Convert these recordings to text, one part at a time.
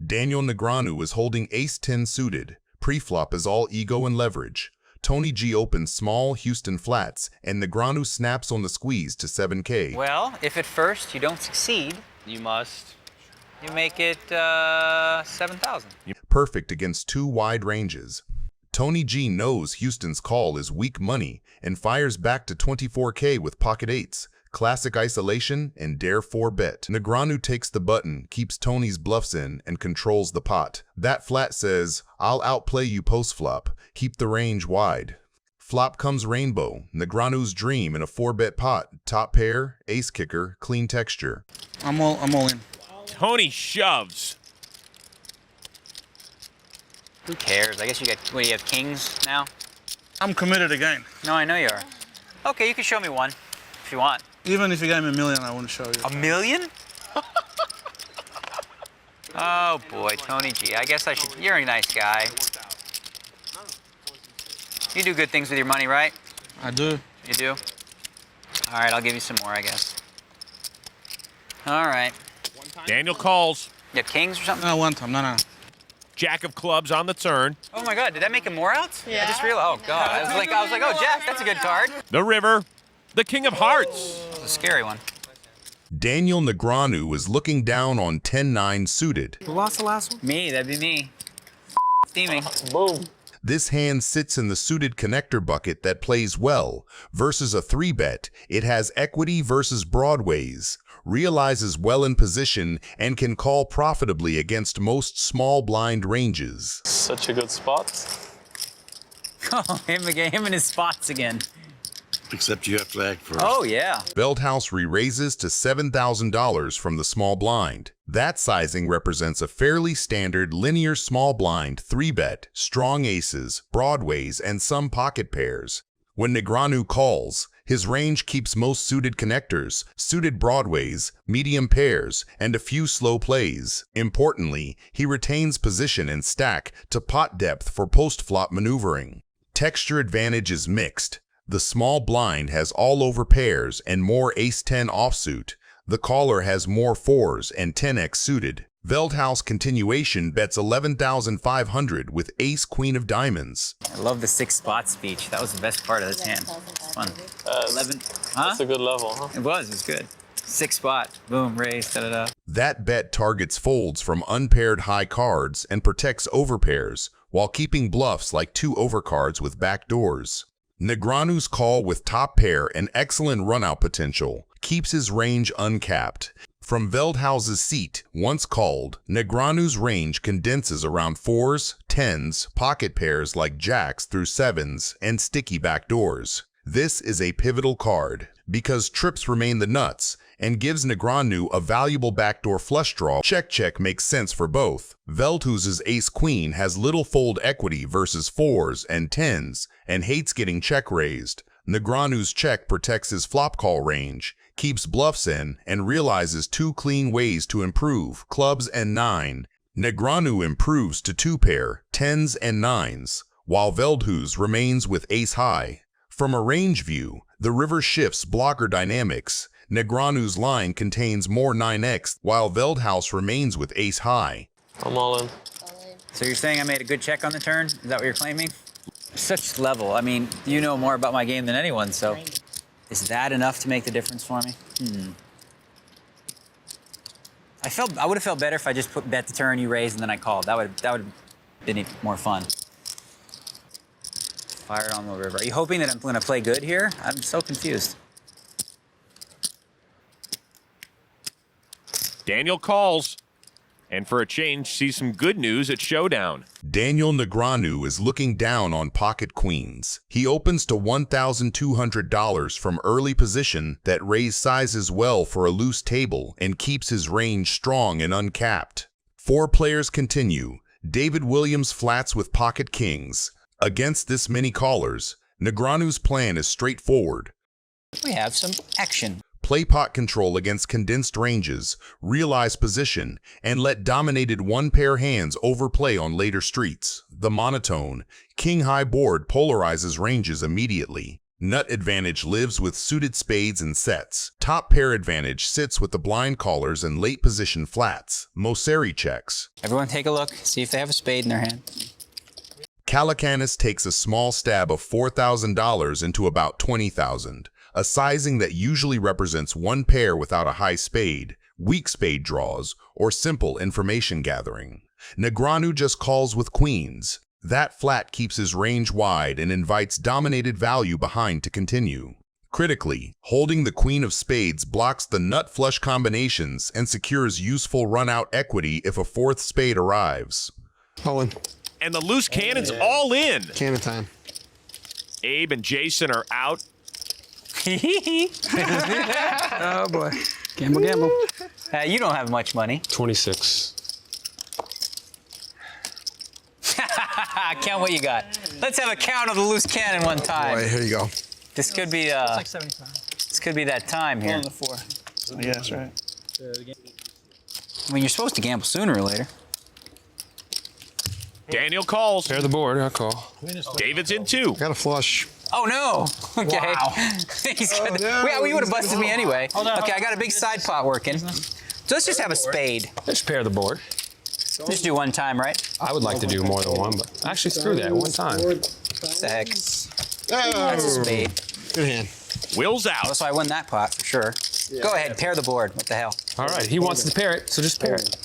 Daniel Negreanu is holding ace-10 suited. Pre-flop is all ego and leverage. Tony G opens small Houston flats, and Negreanu snaps on the squeeze to 7K. Well, if at first you don't succeed, You must. you make it 7,000. Perfect against two wide ranges. Tony G knows Houston's call is weak money and fires back to 24K with pocket eights, classic isolation, and dare 4-bet. Negreanu takes the button, keeps Tony's bluffs in, and controls the pot. That flat says, I'll outplay you post-flop, keep the range wide. Flop comes rainbow, Negreanu's dream in a 4-bet pot, top pair, ace kicker, clean texture. I'm all in. Tony shoves. Who cares? I guess you got, what do you have, kings now? I'm committed again. No, I know you are. Okay, you can show me one if you want. Even if you gave me $1 million, I wouldn't show you. $1 million? Oh boy, Tony G. I guess I should, you're a nice guy. You do good things with your money, right? I do. You do? All right, I'll give you some more, I guess. All right. Daniel calls. You have kings or something? No, one time. No. Jack of clubs on the turn. Oh my God, did that make him more outs? Yeah. I just realized, oh God. I was like, oh Jack, that's a good card. The river. The king of hearts. It's a scary one. Daniel Negreanu is looking down on 10-9 suited. Who lost the last one? Me, that'd be me. Steaming. Boom. This hand sits in the suited connector bucket that plays well. Versus a 3-bet, it has equity versus broadways, realizes well in position, and can call profitably against most small blind ranges. Such a good spot. Oh, him and his spots again. Except you have flag first. Oh yeah. Veldhouse re-raises to $7,000 from the small blind. That sizing represents a fairly standard linear small blind 3-bet, strong aces, broadways, and some pocket pairs. When Negreanu calls, his range keeps most suited connectors, suited broadways, medium pairs, and a few slow plays. Importantly, he retains position and stack to pot depth for post-flop maneuvering. Texture advantage is mixed. The small blind has all over pairs and more ace-10 offsuit. The caller has more 4s and 10x suited. Veldhouse continuation bets 11,500 with ace-queen of diamonds. I love the 6-spot speech. That was the best part of this hand. It's fun. 11. Huh? That's a good level, huh? It was good. 6-spot. Boom, raise, da-da-da. That bet targets folds from unpaired high cards and protects overpairs, while keeping bluffs like 2 overcards with backdoors. Negreanu's call with top pair and excellent runout potential keeps his range uncapped. From Veldhouse's seat, once called, Negreanu's range condenses around 4s, 10s, pocket pairs like jacks through 7s, and sticky backdoors. This is a pivotal card because trips remain the nuts and gives Negreanu a valuable backdoor flush draw. Check makes sense for both. Veldhouse's ace-queen has little fold equity versus 4s and 10s and hates getting check raised. Negreanu's check protects his flop call range, keeps bluffs in, and realizes 2 clean ways to improve, clubs and 9. Negreanu improves to 2-pair, 10s and 9s, while Veldhouse remains with ace-high. From a range view, the river shifts blocker dynamics. Negreanu's line contains more 9x, while Veldhouse remains with ace-high. I'm all in. So you're saying I made a good check on the turn? Is that what you're claiming? Such level. I mean, you know more about my game than anyone, so is that enough to make the difference for me? I would have felt better if I just bet the turn, you raised, and then I called. That would have been more fun. Fire on the river. Are you hoping that I'm going to play good here? I'm so confused. Daniel calls. And for a change, sees some good news at Showdown. Daniel Negreanu is looking down on pocket queens. He opens to $1,200 from early position that raise sizes well for a loose table and keeps his range strong and uncapped. 4 players continue. David Williams flats with pocket kings. Against this many callers, Negreanu's plan is straightforward. We have some action. Play pot control against condensed ranges, realize position, and let dominated 1-pair hands overplay on later streets. The monotone, king-high board polarizes ranges immediately. Nut advantage lives with suited spades and sets. Top pair advantage sits with the blind callers and late position flats. Moseri checks. Everyone take a look, see if they have a spade in their hand. Calacanis takes a small stab of $4,000 into about $20,000, a sizing that usually represents one pair without a high spade, weak spade draws, or simple information gathering. Negreanu just calls with queens. That flat keeps his range wide and invites dominated value behind to continue. Critically, holding the queen of spades blocks the nut flush combinations and secures useful run-out equity if a fourth spade arrives. All in. And the loose cannon's all in. Cannon time. Abe and Jason are out. Oh boy. Gamble, gamble. You don't have much money. 26. Count what you got. Let's have a count of the loose cannon one time. Boy, here you go. This could be Like 75. this could be that time here. On the 4. Yeah, that's right. I mean, you're supposed to gamble sooner or later. Daniel calls. Pair the board, I call. David's in 2. Got a flush. Oh no! Okay. Wow. He's got no, well, you would have busted me anyway. Hold on, Okay, I got a big side pot working. So let's just have a spade. Let's pair the board. Just do one time, right? I would like to do more than one, but actually screw that, one time. What the heck? That's a spade. Good hand. Will's out. That's why I won that pot for sure. Go ahead, pair the board. What the hell? All right, he wants to pair it, so just pair it.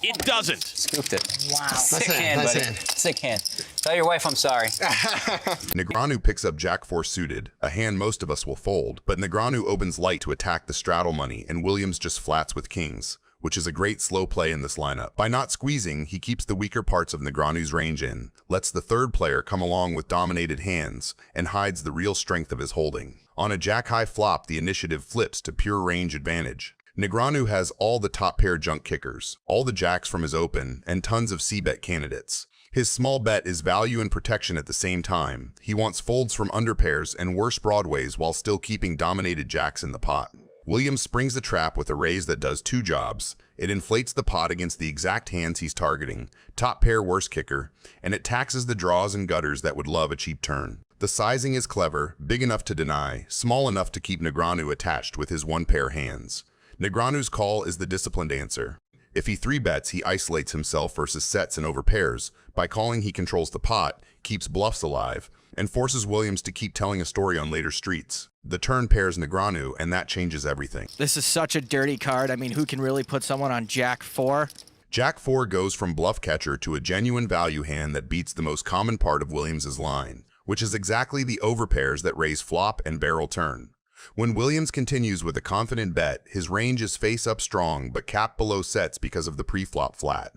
It doesn't. Scooped it. Wow. Sick hand, hand, nice buddy. hand. Sick hand. Tell your wife I'm sorry. Negreanu picks up Jack 4 suited, a hand most of us will fold, but Negreanu opens light to attack the straddle money and Williams just flats with kings, which is a great slow play in this lineup. By not squeezing, he keeps the weaker parts of Negreanu's range in, lets the third player come along with dominated hands, and hides the real strength of his holding. On a jack-high flop, the initiative flips to pure range advantage. Negreanu has all the top pair junk kickers, all the jacks from his open, and tons of c-bet candidates. His small bet is value and protection at the same time. He wants folds from underpairs and worse broadways while still keeping dominated jacks in the pot. Williams springs the trap with a raise that does 2 jobs. It inflates the pot against the exact hands he's targeting, top pair worse kicker, and it taxes the draws and gutters that would love a cheap turn. The sizing is clever, big enough to deny, small enough to keep Negreanu attached with his one pair hands. Negreanu's call is the disciplined answer. If he 3-bets, he isolates himself versus sets and overpairs. By calling, he controls the pot, keeps bluffs alive, and forces Williams to keep telling a story on later streets. The turn pairs Negreanu, and that changes everything. This is such a dirty card. I mean, who can really put someone on Jack 4? Jack 4 goes from bluff catcher to a genuine value hand that beats the most common part of Williams's line, which is exactly the overpairs that raise flop and barrel turn. When Williams continues with a confident bet, his range is face-up strong but capped below sets because of the pre-flop flat.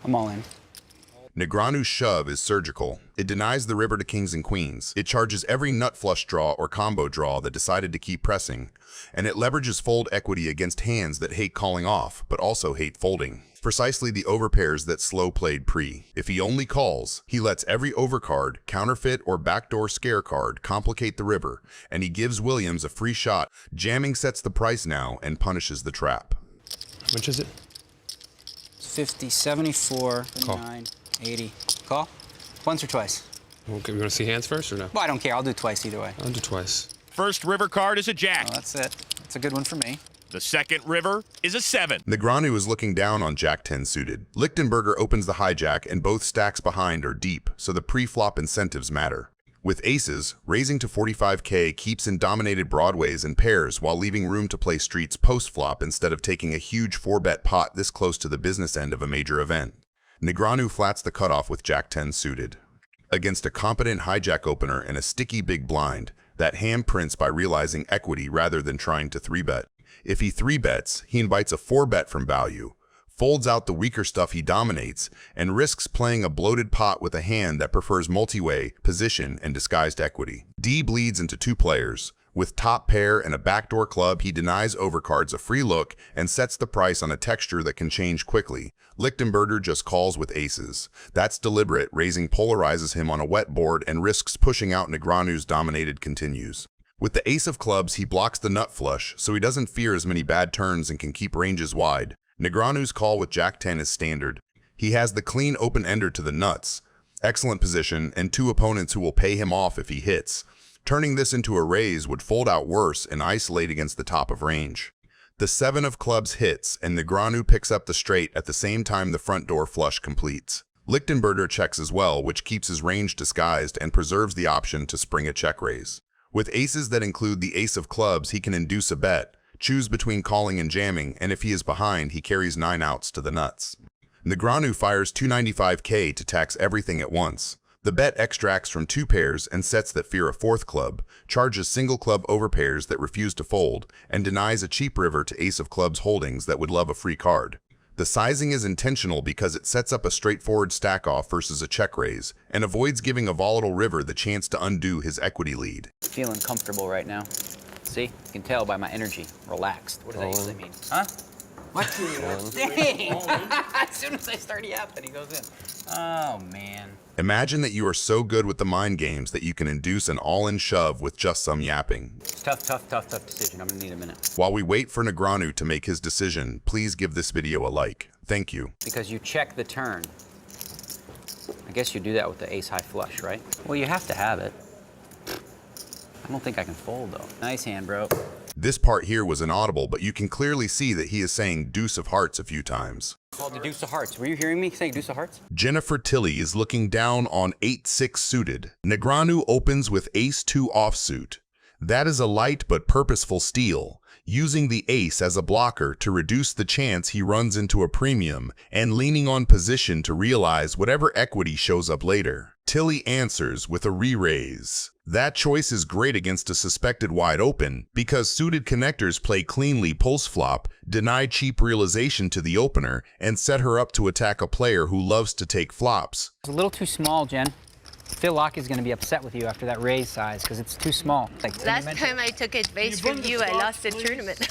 I'm all in. Negreanu's shove is surgical. It denies the river to kings and queens. It charges every nut flush draw or combo draw that decided to keep pressing, and it leverages fold equity against hands that hate calling off but also hate folding. Precisely the overpairs that Slow played pre. If he only calls, he lets every overcard, counterfeit, or backdoor scare card complicate the river, and he gives Williams a free shot. Jamming sets the price now and punishes the trap. Which is it? 50, 74, 9, 80. Call? Once or twice? Okay, we want to see hands first or no? Well, I don't care. I'll do twice either way. I'll do twice. First river card is a jack. Oh, that's it. That's a good one for me. The second river is a 7. Negreanu is looking down on Jack 10 suited. Lichtenberger opens the hijack and both stacks behind are deep, so the pre-flop incentives matter. With aces, raising to 45K keeps in dominated broadways and pairs while leaving room to play streets post-flop instead of taking a huge 4-bet pot this close to the business end of a major event. Negreanu flats the cutoff with Jack 10 suited. Against a competent hijack opener and a sticky big blind, that hand prints by realizing equity rather than trying to 3-bet. If he 3-bets, he invites a 4-bet from value, folds out the weaker stuff he dominates, and risks playing a bloated pot with a hand that prefers multi-way, position, and disguised equity. D bleeds into 2 players. With top pair and a backdoor club, he denies overcards a free look and sets the price on a texture that can change quickly. Lichtenberger just calls with aces. That's deliberate, raising polarizes him on a wet board and risks pushing out Negreanu's dominated continues. With the ace of clubs, he blocks the nut flush, so he doesn't fear as many bad turns and can keep ranges wide. Negreanu's call with Jack 10 is standard. He has the clean open-ender to the nuts, excellent position, and 2 opponents who will pay him off if he hits. Turning this into a raise would fold out worse and isolate against the top of range. The 7 of clubs hits, and Negreanu picks up the straight at the same time the front door flush completes. Lichtenberger checks as well, which keeps his range disguised and preserves the option to spring a check raise. With aces that include the ace of clubs, he can induce a bet, choose between calling and jamming, and if he is behind, he carries 9 outs to the nuts. Negreanu fires 295k to tax everything at once. The bet extracts from 2 pairs and sets that fear a 4th club, charges single club over pairs that refuse to fold, and denies a cheap river to ace of clubs holdings that would love a free card. The sizing is intentional because it sets up a straightforward stack-off versus a check raise, and avoids giving a volatile river the chance to undo his equity lead. Feeling comfortable right now. See? You can tell by my energy. Relaxed. What does that usually mean? Huh? What? Dang! As soon as I start yapping, he goes in. Oh, man. Imagine that you are so good with the mind games that you can induce an all-in shove with just some yapping. It's tough decision. I'm gonna need a minute. While we wait for Negreanu to make his decision, please give this video a like. Thank you. Because you check the turn. I guess you do that with the ace-high flush, right? Well, you have to have it. I don't think I can fold, though. Nice hand, bro. This part here was inaudible, but you can clearly see that he is saying deuce of hearts a few times. Called the deuce of hearts. Were you hearing me saying deuce of hearts? Jennifer Tilly is looking down on 8-6 suited. Negreanu opens with ace-2 offsuit. That is a light but purposeful steal, using the ace as a blocker to reduce the chance he runs into a premium and leaning on position to realize whatever equity shows up later. Tilly answers with a re-raise. That choice is great against a suspected wide open because suited connectors play cleanly post-flop, deny cheap realization to the opener, and set her up to attack a player who loves to take flops. It's a little too small, Jen. Phil Lockett is going to be upset with you after that raise size because it's too small. Last time I took advice from you, I lost the tournament.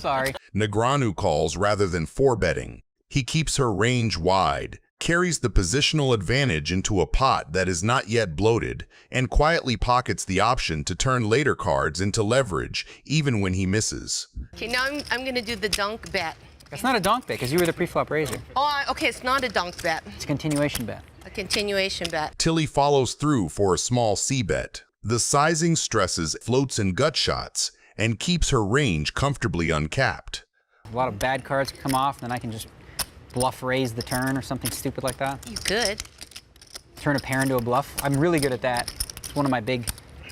Sorry. Negreanu calls rather than 4-betting. He keeps her range wide, carries the positional advantage into a pot that is not yet bloated, and quietly pockets the option to turn later cards into leverage even when he misses. Okay, now I'm going to do the dunk bet. It's not a donk bet because you were the pre-flop raiser. Oh, okay, it's not a dunk bet. It's a continuation bet. A continuation bet. Tilly follows through for a small C-bet. The sizing stresses floats and gut shots and keeps her range comfortably uncapped. A lot of bad cards come off, and then I can just bluff raise the turn or something stupid like that. You could. Turn a pair into a bluff. I'm really good at that. It's one of my big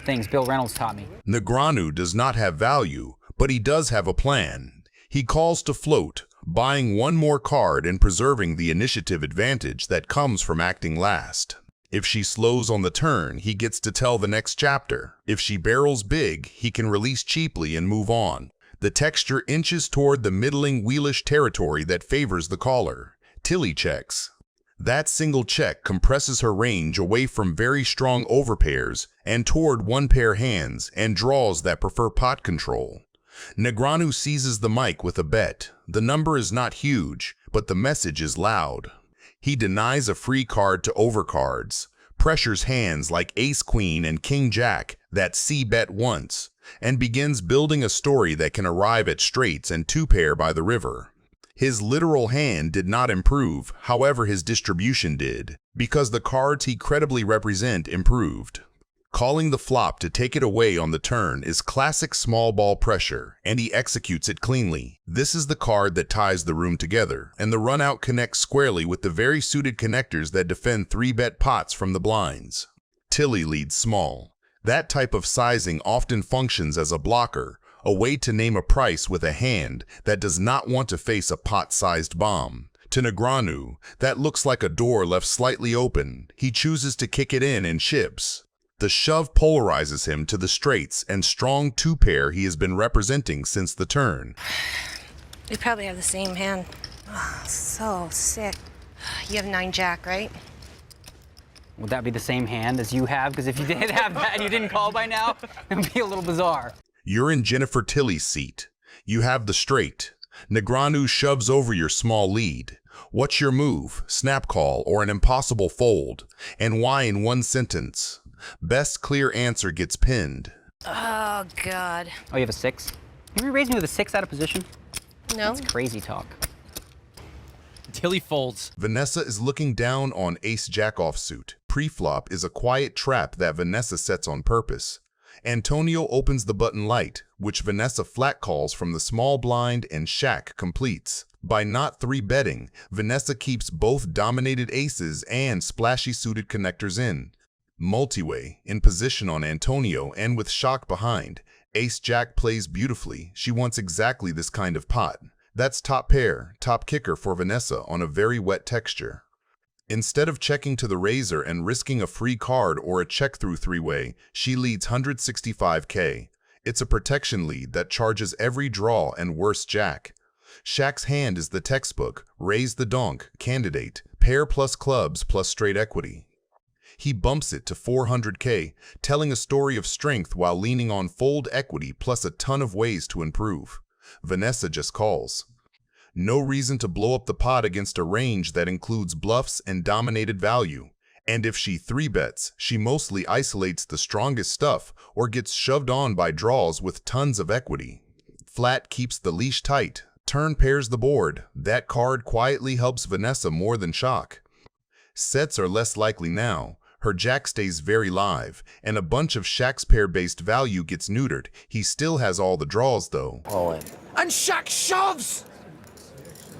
things Bill Reynolds taught me. Negreanu does not have value, but he does have a plan. He calls to float, buying one more card and preserving the initiative advantage that comes from acting last. If she slows on the turn, he gets to tell the next chapter. If she barrels big, he can release cheaply and move on. The texture inches toward the middling wheelish territory that favors the caller. Tilly checks. That single check compresses her range away from very strong overpairs and toward one-pair hands and draws that prefer pot control. Negreanu seizes the mic with a bet. The number is not huge, but the message is loud. He denies a free card to overcards, pressures hands like ace-queen and king-jack that C-bet once, and begins building a story that can arrive at straights and 2-pair by the river. His literal hand did not improve, however his distribution did, because the cards he credibly represent improved. Calling the flop to take it away on the turn is classic small ball pressure, and he executes it cleanly. This is the card that ties the room together, and the run-out connects squarely with the very suited connectors that defend 3-bet pots from the blinds. Tilly leads small. That type of sizing often functions as a blocker, a way to name a price with a hand that does not want to face a pot-sized bomb. To Negreanu, that looks like a door left slightly open. He chooses to kick it in and chips. The shove polarizes him to the straights and strong 2-pair he has been representing since the turn. We probably have the same hand. Oh, so sick. You have 9-jack, right? Would that be the same hand as you have? Because if you did have that and you didn't call by now, it would be a little bizarre. You're in Jennifer Tilly's seat. You have the straight. Negreanu shoves over your small lead. What's your move, snap call, or an impossible fold? And why in one sentence? Best clear answer gets pinned. Oh, God. Oh, you have a 6? Have you raised me with a 6 out of position? No. That's crazy talk. Till he folds. Vanessa is looking down on ace-jack offsuit. Pre-flop is a quiet trap that Vanessa sets on purpose. Antonio opens the button light, which Vanessa flat calls from the small blind and Shaq completes. By not 3-betting, Vanessa keeps both dominated aces and splashy suited connectors in. Multiway, in position on Antonio and with Shaq behind, ace-jack plays beautifully. She wants exactly this kind of pot. That's top pair, top kicker for Vanessa on a very wet texture. Instead of checking to the razor and risking a free card or a check-through 3-way, she leads 165K. It's a protection lead that charges every draw and worse jack. Shaq's hand is the textbook, raise the donk, candidate, pair plus clubs plus straight equity. He bumps it to 400K, telling a story of strength while leaning on fold equity plus a ton of ways to improve. Vanessa just calls. No reason to blow up the pot against a range that includes bluffs and dominated value. And if she 3-bets, she mostly isolates the strongest stuff or gets shoved on by draws with tons of equity. Flat keeps the leash tight. Turn pairs the board. That card quietly helps Vanessa more than Shaq. Sets are less likely now. Her jack stays very live, and a bunch of Shaq's pair-based value gets neutered. He still has all the draws, though. All in. And Shaq shoves!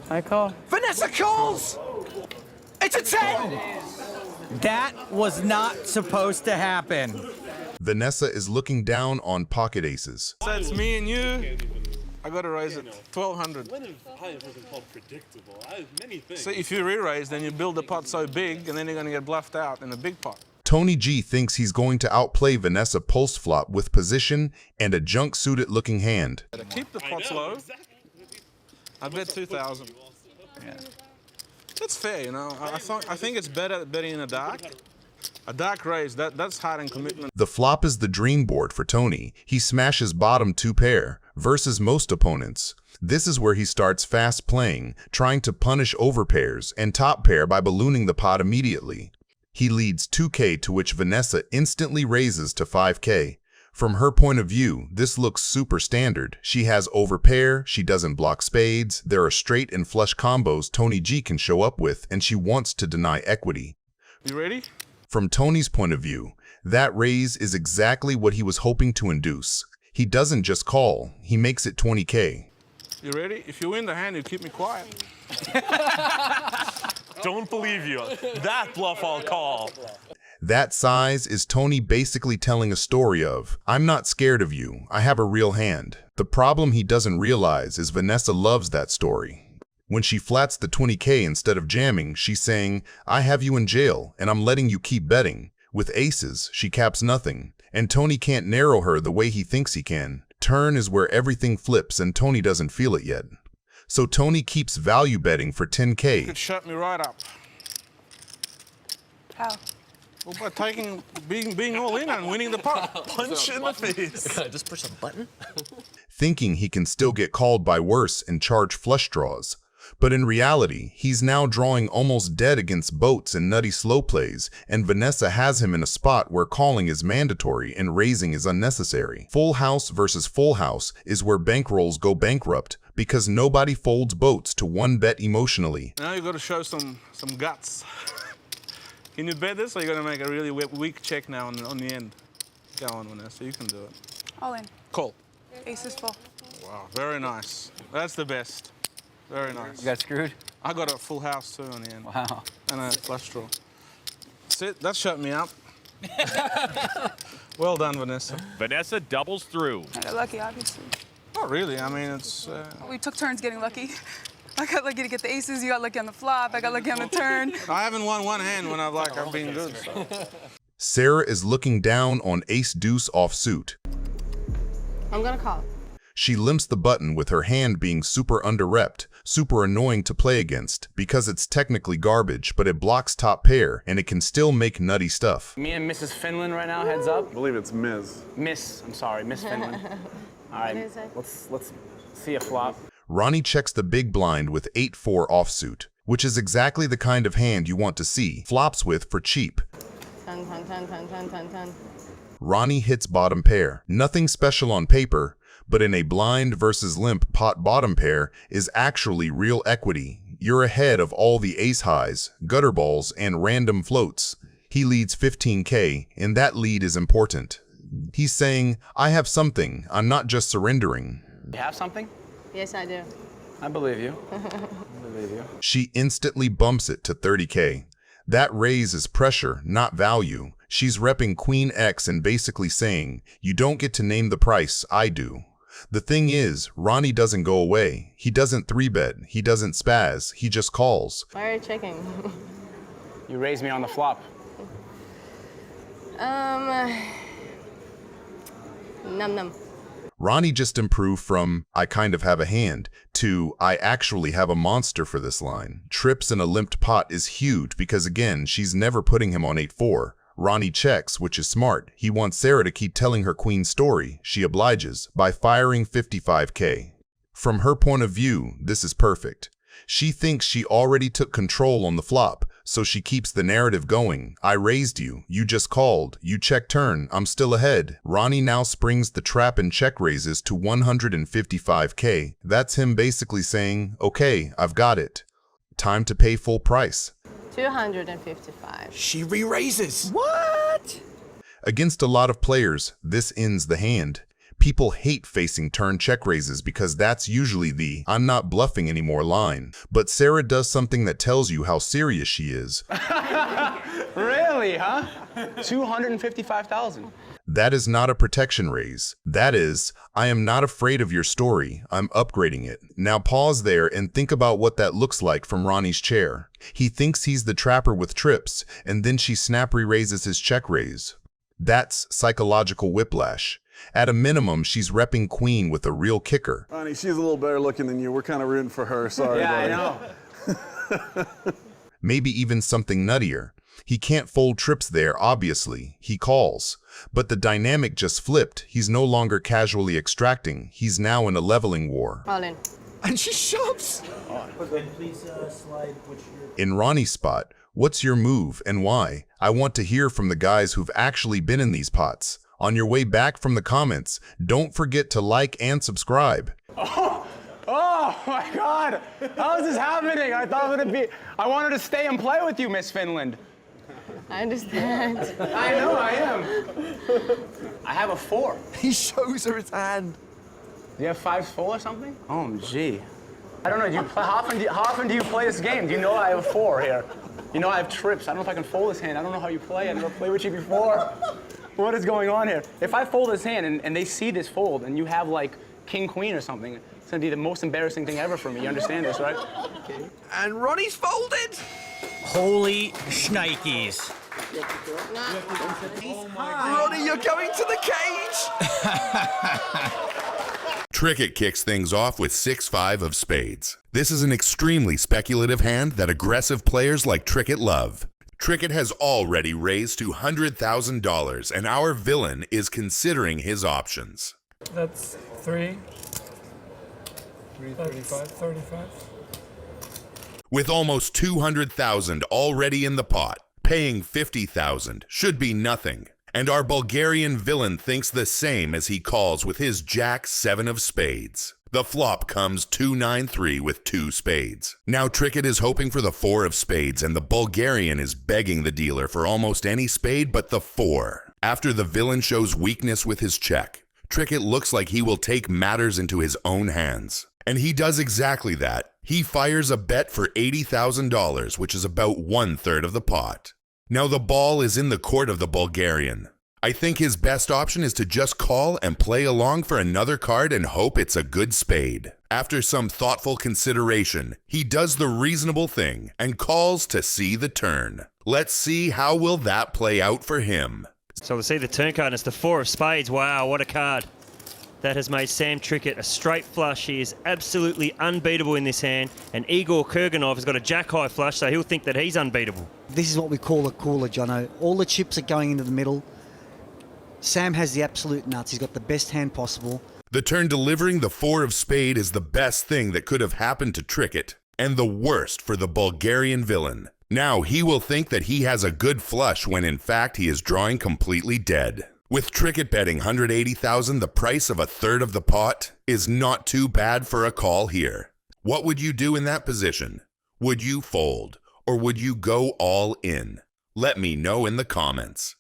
I call. Vanessa calls! It's a 10! That was not supposed to happen. Vanessa is looking down on pocket aces. So it's me and you. I gotta raise it 1,200. When have been called predictable? I have many things. So if you re-raise, then you build the pot so big, and then you're gonna get bluffed out in the big pot. Tony G thinks he's going to outplay Vanessa post-flop with position and a junk-suited looking hand. Keep the pots low. Exactly. I bet 2,000. Yeah. That's fair, you know. I think it's better betting in a dark. A dark raise, that's hard and commitment. The flop is the dream board for Tony. He smashes bottom 2 pair versus most opponents. This is where he starts fast playing, trying to punish overpairs and top pair by ballooning the pot immediately. He leads 2K, to which Vanessa instantly raises to 5K. From her point of view, this looks super standard. She has overpair, she doesn't block spades, there are straight and flush combos Tony G can show up with, and she wants to deny equity. You ready? From Tony's point of view, that raise is exactly what he was hoping to induce. He doesn't just call, he makes it 20K. You ready? If you win the hand, you keep me quiet. Don't believe you. That bluff I'll call. That size is Tony basically telling a story of, I'm not scared of you, I have a real hand. The problem he doesn't realize is Vanessa loves that story. When she flats the 20K instead of jamming, she's saying, I have you in jail, and I'm letting you keep betting. With aces, she caps nothing, and Tony can't narrow her the way he thinks he can. Turn is where everything flips, and Tony doesn't feel it yet. So Tony keeps value betting for 10K. You could shut me right up. How? Well, by being all in and winning the pot. Punch in the face. Just push a button? Thinking he can still get called by worse and charge flush draws. But in reality, he's now drawing almost dead against boats and nutty slow plays, and Vanessa has him in a spot where calling is mandatory and raising is unnecessary. Full house versus full house is where bankrolls go bankrupt because nobody folds boats to 1-bet emotionally. Now you got to show some guts. Can you bet this, or you got to make a really weak check now on the end? Go on, Vanessa, you can do it. All in. Call. Ace is full. Wow, very nice. That's the best. Very nice. You got screwed? I got a full house too on the end. Wow. And a flush draw. That's it. That shut me up. Well done, Vanessa. Vanessa doubles through. I got lucky, obviously. Not really. I mean, it's... We took turns getting lucky. I got lucky to get the aces, you got lucky on the flop, I got lucky on the turn. I haven't won one hand when I've been good, so. Sarah is looking down on ace-deuce offsuit. I'm gonna call. She limps the button with her hand being super under-repped, super annoying to play against, because it's technically garbage, but it blocks top pair, and it can still make nutty stuff. Me and Mrs. Finland right now, heads up. I believe it's Ms. Miss Finland. All right, let's see a flop. Ronnie checks the big blind with 8-4 offsuit, which is exactly the kind of hand you want to see flops with for cheap. 10. Ronnie hits bottom pair. Nothing special on paper, but in a blind versus limp pot bottom pair is actually real equity. you're ahead of all the ace highs, gutter balls, and random floats. He leads 15K, and that lead is important. He's saying, I have something, I'm not just surrendering. You have something? Yes, I do. I believe you. I believe you. She instantly bumps it to 30K. That raise is pressure, not value. She's repping Queen X and basically saying, you don't get to name the price, I do. The thing is, Ronnie doesn't go away. He doesn't 3-bet, he doesn't spaz, he just calls. Why are you checking? You raised me on the flop. Num. Ronnie just improved from, I kind of have a hand, to, I actually have a monster for this line. Trips in a limped pot is huge because again, she's never putting him on 8-4. Ronnie checks, which is smart. He wants Sarah to keep telling her queen's story. She obliges by firing 55K. From her point of view, this is perfect. She thinks she already took control on the flop, so she keeps the narrative going. I raised you, you just called, you check turn, I'm still ahead. Ronnie now springs the trap and check raises to 155K. That's him basically saying, okay, I've got it. Time to pay full price. 255. She re-raises. What? Against a lot of players, this ends the hand. People hate facing turn check raises because that's usually the I'm not bluffing anymore line. But Sarah does something that tells you how serious she is. Really, huh? 255,000. That is not a protection raise. That is, I am not afraid of your story, I'm upgrading it. Now pause there and think about what that looks like from Ronnie's chair. He thinks he's the trapper with trips, and then she snap re-raises his check raise. That's psychological whiplash. At a minimum, she's repping queen with a real kicker. Ronnie, she's a little better looking than you. We're kind of rooting for her. Sorry, Yeah, buddy. I know. Maybe even something nuttier. He can't fold trips there, obviously. He calls. But the dynamic just flipped. He's no longer casually extracting. He's now in a leveling war. All in. And she shoves. In Ronnie's spot, what's your move and why? I want to hear from the guys who've actually been in these pots. On your way back from the comments, don't forget to like and subscribe. Oh my God! How is this happening? I wanted to stay and play with you, Miss Finland. I understand. I know, I am. I have a 4. He shows her his hand. Do you have 5-4 or something? Oh, gee. I don't know. How often do you play this game? Do you know I have a 4 here? You know I have trips. I don't know if I can fold this hand. I don't know how you play. I never played with you before. What is going on here? If I fold this hand and they see this fold and you have like king queen or something, it's gonna be the most embarrassing thing ever for me. You understand this, right? Okay. And Ronnie's folded. Holy shnikes. Ronnie, you're going to the cage. Trickett kicks things off with 6-5 of spades. This is an extremely speculative hand that aggressive players like Trickett love. Trickett has already raised $200,000, and our villain is considering his options. That's 3. 35. With almost $200,000 already in the pot, paying $50,000 should be nothing. And our Bulgarian villain thinks the same as he calls with his Jack 7 of spades. The flop comes 2-9-3 with 2 spades. Now Trickett is hoping for the 4 of spades, and the Bulgarian is begging the dealer for almost any spade but the 4. After the villain shows weakness with his check, Trickett looks like he will take matters into his own hands. And he does exactly that. He fires a bet for $80,000, which is about 1/3 of the pot. Now the ball is in the court of the Bulgarian. I think his best option is to just call and play along for another card and hope it's a good spade. After some thoughtful consideration, he does the reasonable thing and calls to see the turn. Let's see how will that play out for him. So we see the turn card, and it's the 4 of spades. Wow, what a card. That has made Sam Trickett a straight flush. He is absolutely unbeatable in this hand. And Igor Kurganov has got a jack-high flush, so he'll think that he's unbeatable. This is what we call a cooler, Jono. All the chips are going into the middle. Sam has the absolute nuts. He's got the best hand possible. The turn delivering the 4 of spade is the best thing that could have happened to Trickett, and the worst for the Bulgarian villain. Now he will think that he has a good flush when in fact he is drawing completely dead. With Trickett betting $180,000, the price of 1/3 of the pot is not too bad for a call here. What would you do in that position? Would you fold, or would you go all in? Let me know in the comments.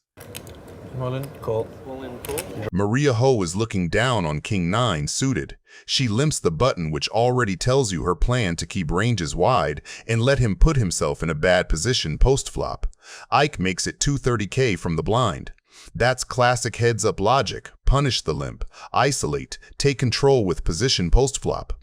Maria Ho is looking down on King 9 suited. She limps the button, which already tells you her plan to keep ranges wide and let him put himself in a bad position post-flop. Ike makes it 230K from the blind. That's classic heads-up logic. Punish the limp, isolate, take control with position post-flop.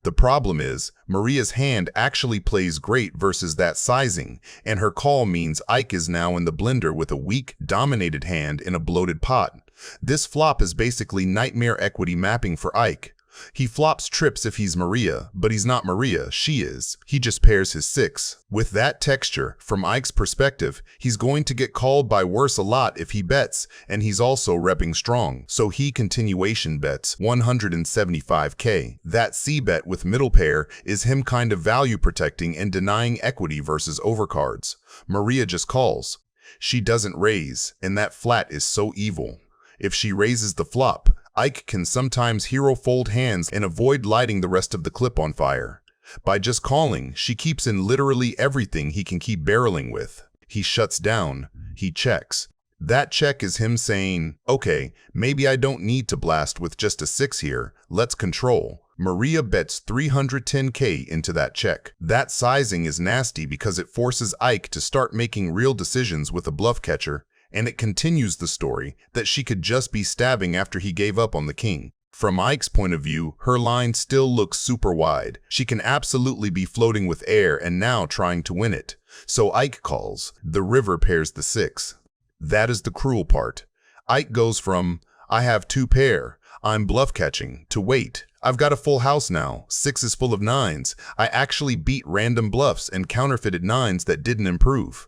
The problem is, Maria's hand actually plays great versus that sizing, and her call means Ike is now in the blender with a weak, dominated hand in a bloated pot. This flop is basically nightmare equity mapping for Ike. He flops trips if he's Maria, but he's not Maria, she is. He just pairs his 6. With that texture, from Ike's perspective, he's going to get called by worse a lot if he bets, and he's also repping strong, so he continuation bets 175K. That C-bet with middle pair is him kind of value protecting and denying equity versus overcards. Maria just calls. She doesn't raise, and that flat is so evil. If she raises the flop, Ike can sometimes hero fold hands and avoid lighting the rest of the clip on fire. By just calling, she keeps in literally everything he can keep barreling with. He shuts down, he checks. That check is him saying, okay, maybe I don't need to blast with just a 6 here, let's control. Maria bets 310K into that check. That sizing is nasty because it forces Ike to start making real decisions with a bluff catcher, and it continues the story that she could just be stabbing after he gave up on the king. From Ike's point of view, her line still looks super wide. She can absolutely be floating with air and now trying to win it. So Ike calls. The river pairs the 6. That is the cruel part. Ike goes from, I have 2 pair, I'm bluff catching, to wait, I've got a full house now, 6 is full of 9s. I actually beat random bluffs and counterfeited 9s that didn't improve.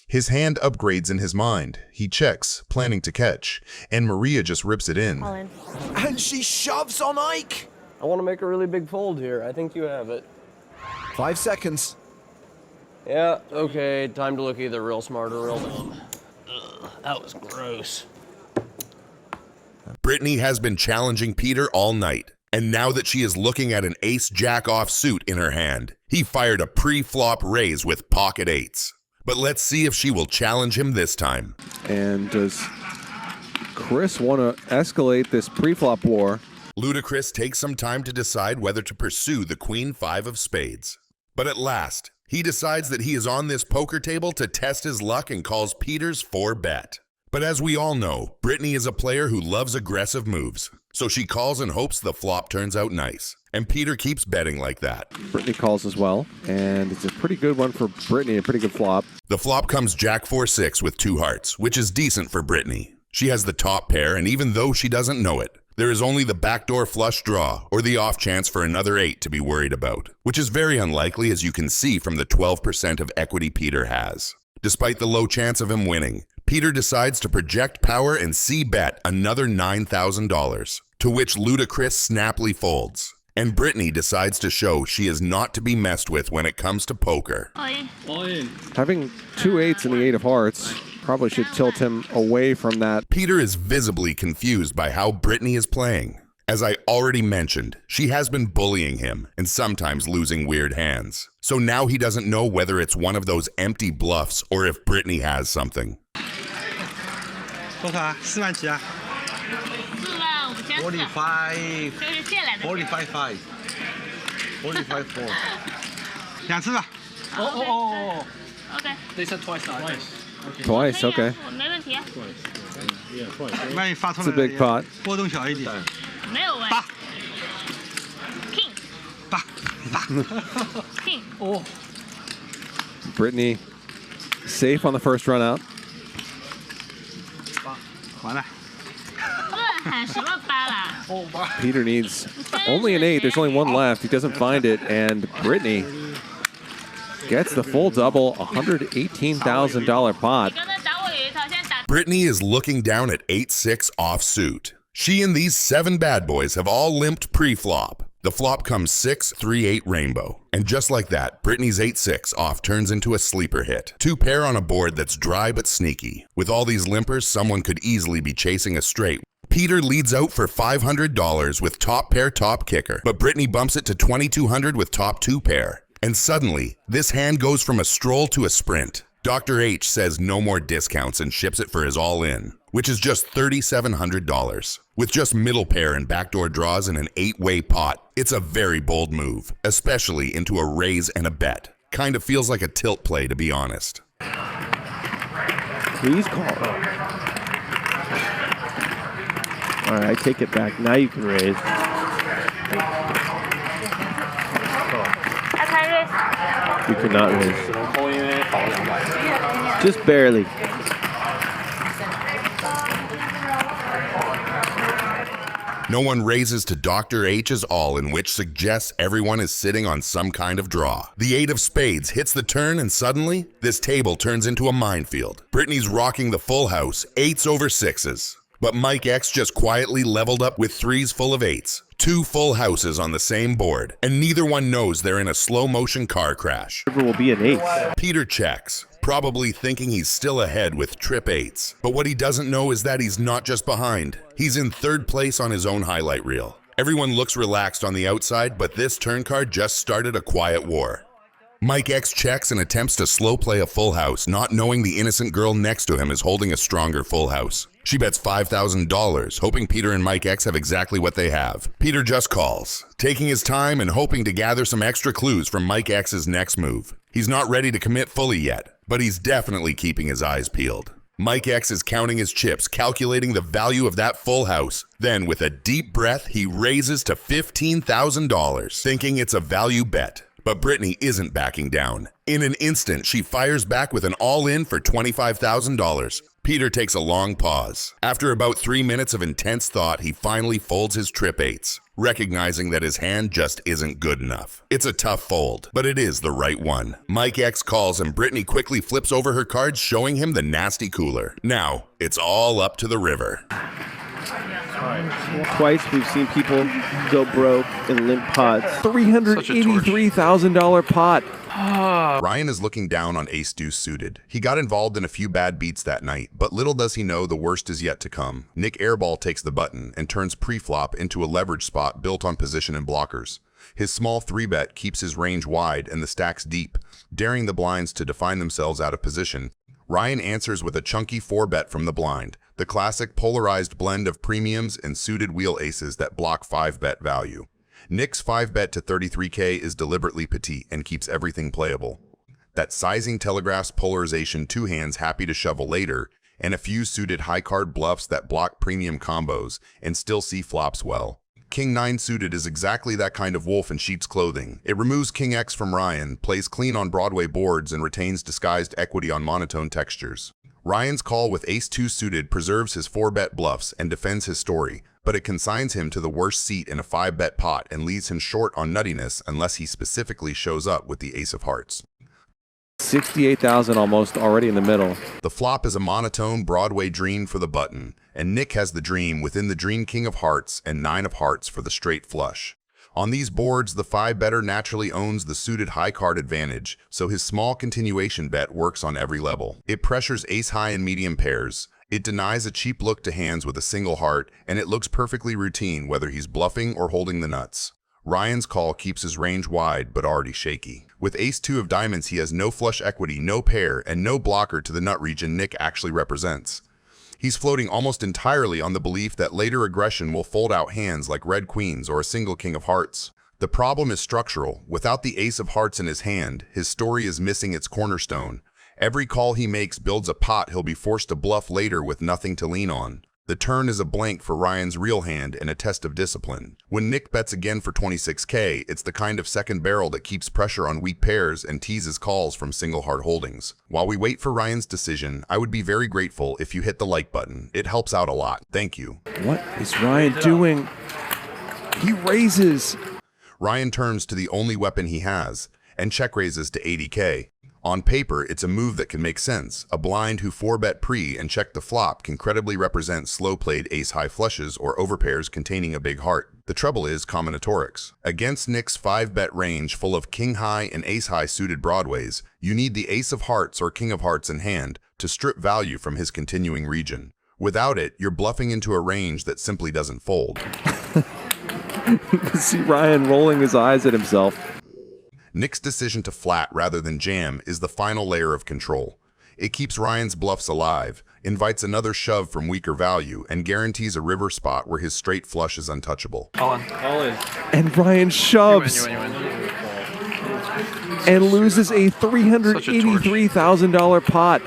His hand upgrades in his mind. He checks, planning to catch, and Maria just rips it in. And she shoves on Ike! I want to make a really big fold here. I think you have it. 5 seconds. Yeah, okay. Time to look either real smart or real dumb. Ugh, that was gross. Brittany has been challenging Peter all night, and now that she is looking at an ace-jack offsuit in her hand, he fired a pre-flop raise with pocket 8s. But let's see if she will challenge him this time. And does Chris want to escalate this pre-flop war? Ludacris takes some time to decide whether to pursue the Queen 5 of spades. But at last, he decides that he is on this poker table to test his luck and calls Peter's 4-bet. But as we all know, Brittany is a player who loves aggressive moves. So she calls and hopes the flop turns out nice. And Peter keeps betting like that. Brittany calls as well, and it's a pretty good one for Brittany, a pretty good flop. The flop comes Jack 4-6 with 2 hearts, which is decent for Brittany. She has the top pair, and even though she doesn't know it, there is only the backdoor flush draw or the off chance for another 8 to be worried about, which is very unlikely as you can see from the 12% of equity Peter has. Despite the low chance of him winning, Peter decides to project power and C-bet another $9,000, to which Ludacris snappily folds. And Brittany decides to show she is not to be messed with when it comes to poker. Having 2 8s and the 8 of hearts probably should tilt him away from that. Peter is visibly confused by how Brittany is playing. As I already mentioned, she has been bullying him and sometimes losing weird hands. So now he doesn't know whether it's one of those empty bluffs or if Brittany has something. 45, 45, 45, 4. 2次吧。哦。OK。 They said twice, not twice. Twice, okay. 没问题。万一发错 It's a 了 big pot. 波动小一点。没有问题。King。King。哦。 Brittany safe on the first run out. 完了。 喊什么八啦？ Peter needs only an 8. There's only 1 left. He doesn't find it, and Brittany gets the full double, $118,000 pot. Brittany is looking down at 8-6 offsuit. She and these 7 bad boys have all limped pre-flop. The flop comes 6-3-8 rainbow. And just like that, Brittany's 8-6 off turns into a sleeper hit. 2 pair on a board that's dry but sneaky. With all these limpers, someone could easily be chasing a straight. Peter leads out for $500 with top pair top kicker, but Brittany bumps it to $2,200 with top 2 pair. And suddenly, this hand goes from a stroll to a sprint. Dr. H says no more discounts and ships it for his all-in, which is just $3,700. With just middle pair and backdoor draws in an 8-way pot, it's a very bold move, especially into a raise and a bet. Kind of feels like a tilt play, to be honest. Please call. All right, I take it back. Now you can raise. You cannot raise. Just barely. No one raises to Dr. H's all-in, which suggests everyone is sitting on some kind of draw. The 8 of spades hits the turn, and suddenly, this table turns into a minefield. Brittany's rocking the full house, 8s over 6s. But Mike X just quietly leveled up with 3s full of 8s. 2 full houses on the same board, and neither one knows they're in a slow-motion car crash. River will be an 8. Peter checks, probably thinking he's still ahead with trip 8s. But what he doesn't know is that he's not just behind. He's in 3rd place on his own highlight reel. Everyone looks relaxed on the outside, but this turn card just started a quiet war. Mike X checks and attempts to slow play a full house, not knowing the innocent girl next to him is holding a stronger full house. She bets $5,000, hoping Peter and Mike X have exactly what they have. Peter just calls, taking his time and hoping to gather some extra clues from Mike X's next move. He's not ready to commit fully yet, but he's definitely keeping his eyes peeled. Mike X is counting his chips, calculating the value of that full house. Then, with a deep breath, he raises to $15,000, thinking it's a value bet. But Brittany isn't backing down. In an instant, she fires back with an all-in for $25,000. Peter takes a long pause. After about 3 minutes of intense thought, he finally folds his trip 8s, recognizing that his hand just isn't good enough. It's a tough fold, but it is the right one. Mike X calls and Brittany quickly flips over her cards, showing him the nasty cooler. Now, it's all up to the river. Twice we've seen people go broke in limp pots. $383,000 pot. Ryan is looking down on ace deuce suited. He got involved in a few bad beats that night, but little does he know the worst is yet to come. Nick airball takes the button and turns pre-flop into a leverage spot built on position and blockers. His small 3-bet keeps his range wide and the stacks deep, daring the blinds to define themselves out of position. Ryan answers with a chunky 4-bet from the blind, the classic polarized blend of premiums and suited wheel aces that block 5-bet value. Nick's 5-bet to 33K is deliberately petite and keeps everything playable. That sizing telegraphs polarization 2 hands happy to shovel later, and a few suited high-card bluffs that block premium combos and still see flops well. King 9 suited is exactly that kind of wolf in sheep's clothing. It removes King X from Ryan, plays clean on Broadway boards, and retains disguised equity on monotone textures. Ryan's call with ace 2 suited preserves his 4-bet bluffs and defends his story, but it consigns him to the worst seat in a 5-bet pot and leaves him short on nuttiness unless he specifically shows up with the ace of hearts. $68,000 almost already in the middle. The flop is a monotone Broadway dream for the button, and Nick has the dream within the dream King of Hearts and 9 of Hearts for the straight flush. On these boards, the 5-better naturally owns the suited high card advantage, so his small continuation bet works on every level. It pressures ace-high and medium pairs. It denies a cheap look to hands with a single heart, and it looks perfectly routine whether he's bluffing or holding the nuts. Ryan's call keeps his range wide but already shaky. With ace 2 of diamonds, he has no flush equity, no pair, and no blocker to the nut region Nick actually represents. He's floating almost entirely on the belief that later aggression will fold out hands like red queens or a single king of hearts. The problem is structural. Without the ace of hearts in his hand, his story is missing its cornerstone. Every call he makes builds a pot he'll be forced to bluff later with nothing to lean on. The turn is a blank for Ryan's real hand and a test of discipline. When Nick bets again for 26K, it's the kind of second barrel that keeps pressure on weak pairs and teases calls from single heart holdings. While we wait for Ryan's decision, I would be very grateful if you hit the like button. It helps out a lot. Thank you. What is Ryan doing? He raises. Ryan turns to the only weapon he has and check raises to 80K. On paper, it's a move that can make sense. A blind who 4-bet pre and check the flop can credibly represent slow-played ace-high flushes or overpairs containing a big heart. The trouble is combinatorics. Against Nick's 5-bet range full of king-high and ace-high suited broadways, you need the ace of hearts or king of hearts in hand to strip value from his continuing region. Without it, you're bluffing into a range that simply doesn't fold. You can see Ryan rolling his eyes at himself. Nick's decision to flat rather than jam is the final layer of control. It keeps Ryan's bluffs alive, invites another shove from weaker value, and guarantees a river spot where his straight flush is untouchable. All in. All in. And Ryan shoves You win. and loses a $383,000 pot.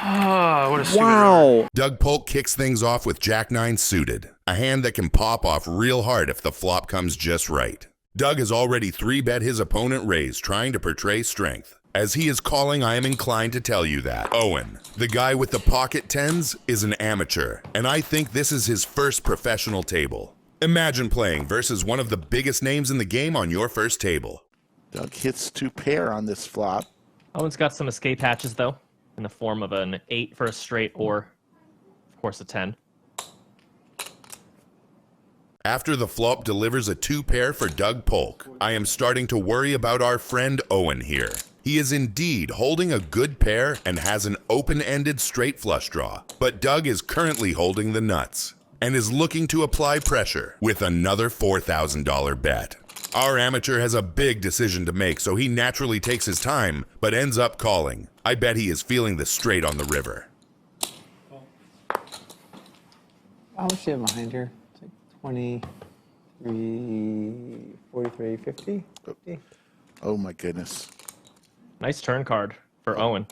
Ah, what a stupid Wow. Doug Polk kicks things off with Jack-9 suited, a hand that can pop off real hard if the flop comes just right. Doug has already 3-bet his opponent raised, trying to portray strength. As he is calling, I am inclined to tell you that Owen, the guy with the pocket tens, is an amateur, and I think this is his first professional table. Imagine playing versus one of the biggest names in the game on your first table. Doug hits 2 pair on this flop. Owen's got some escape hatches, though, in the form of an 8 for a straight or, of course, a 10. After the flop delivers a 2-pair for Doug Polk, I am starting to worry about our friend Owen here. He is indeed holding a good pair and has an open-ended straight flush draw, but Doug is currently holding the nuts and is looking to apply pressure with another $4,000 bet. Our amateur has a big decision to make, so he naturally takes his time, but ends up calling. I bet he is feeling the straight on the river. How much do you have behind here? It's like 23, 43, 50? 50? Oh my goodness. Nice turn card for Owen.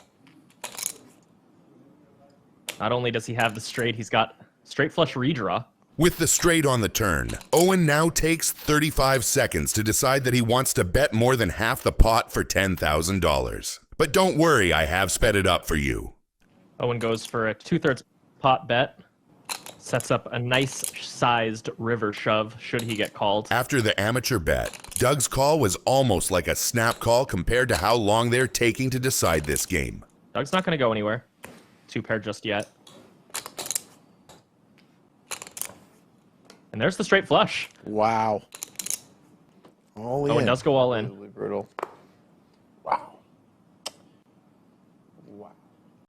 Not only does he have the straight, he's got straight flush redraw. With the straight on the turn, Owen now takes 35 seconds to decide that he wants to bet more than half the pot for $10,000. But don't worry, I have sped it up for you. Owen goes for a 2/3 pot bet. Sets up a nice-sized river shove, should he get called. After the amateur bet, Doug's call was almost like a snap call compared to how long they're taking to decide this game. Doug's not going to go anywhere. 2-pair just yet. And there's the straight flush. Wow. All in. Owen does go all in. Really brutal.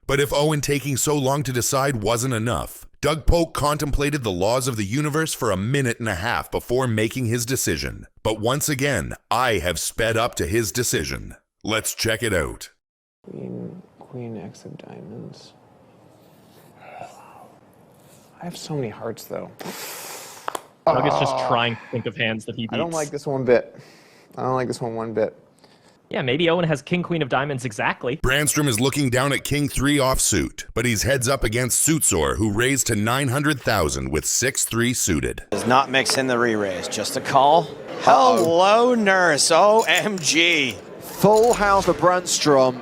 But if Owen taking so long to decide wasn't enough, Doug Polk contemplated the laws of the universe for a minute and a half before making his decision. But once again, I have sped up to his decision. Let's check it out. Queen X of diamonds. I have so many hearts, though. Doug is just trying to think of hands that he beats. I don't like this one bit. I don't like this one bit. Yeah, maybe Owen has King Queen of diamonds exactly. Brandstrom is looking down at King 3 offsuit, but he's heads up against Suitsor, who raised to 900,000 with 6-3 suited. Does not mix in the re-raise, just a call. Hello, Nurse. OMG. Full house for Brandstrom.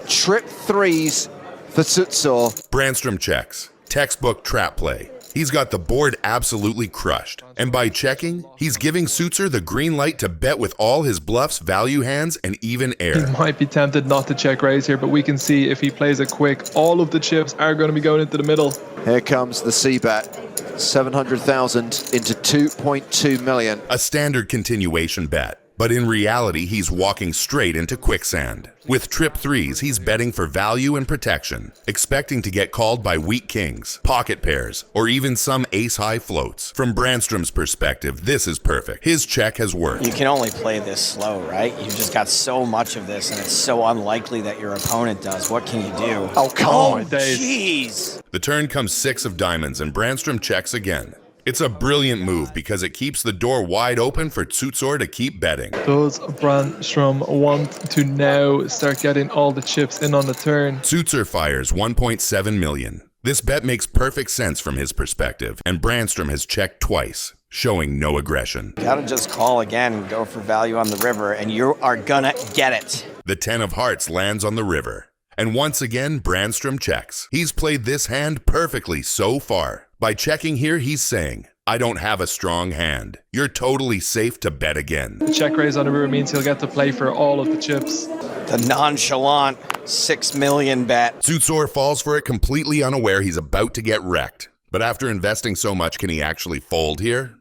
Trip 3s for Suitsor. Brandstrom checks. Textbook trap play. He's got the board absolutely crushed. And by checking, he's giving Suitsor the green light to bet with all his bluffs, value hands, and even air. He might be tempted not to check raise here, but we can see if he plays it quick, all of the chips are going to be going into the middle. Here comes the C-bet. 700,000 into 2.2 million. A standard continuation bet. But in reality, he's walking straight into quicksand. With trip 3s, he's betting for value and protection, expecting to get called by weak kings, pocket pairs, or even some ace-high floats. From Brandstrom's perspective, this is perfect. His check has worked. You can only play this slow, right? You've just got so much of this, and it's so unlikely that your opponent does. What can you do? Oh, come on. Jeez. The turn comes 6 of diamonds, and Brandstrom checks again. It's a brilliant move because it keeps the door wide open for Suitsor to keep betting. Does Brandstrom want to now start getting all the chips in on the turn? Suitsor fires 1.7 million. This bet makes perfect sense from his perspective, and Brandstrom has checked twice, showing no aggression. You gotta just call again and go for value on the river, and you are gonna get it. The 10 of hearts lands on the river. And once again, Brandstrom checks. He's played this hand perfectly so far. By checking here, he's saying, I don't have a strong hand. You're totally safe to bet again. The check raise on the river means he'll get to play for all of the chips. The nonchalant 6 million bet. Suitsor falls for it completely unaware he's about to get wrecked. But after investing so much, can he actually fold here?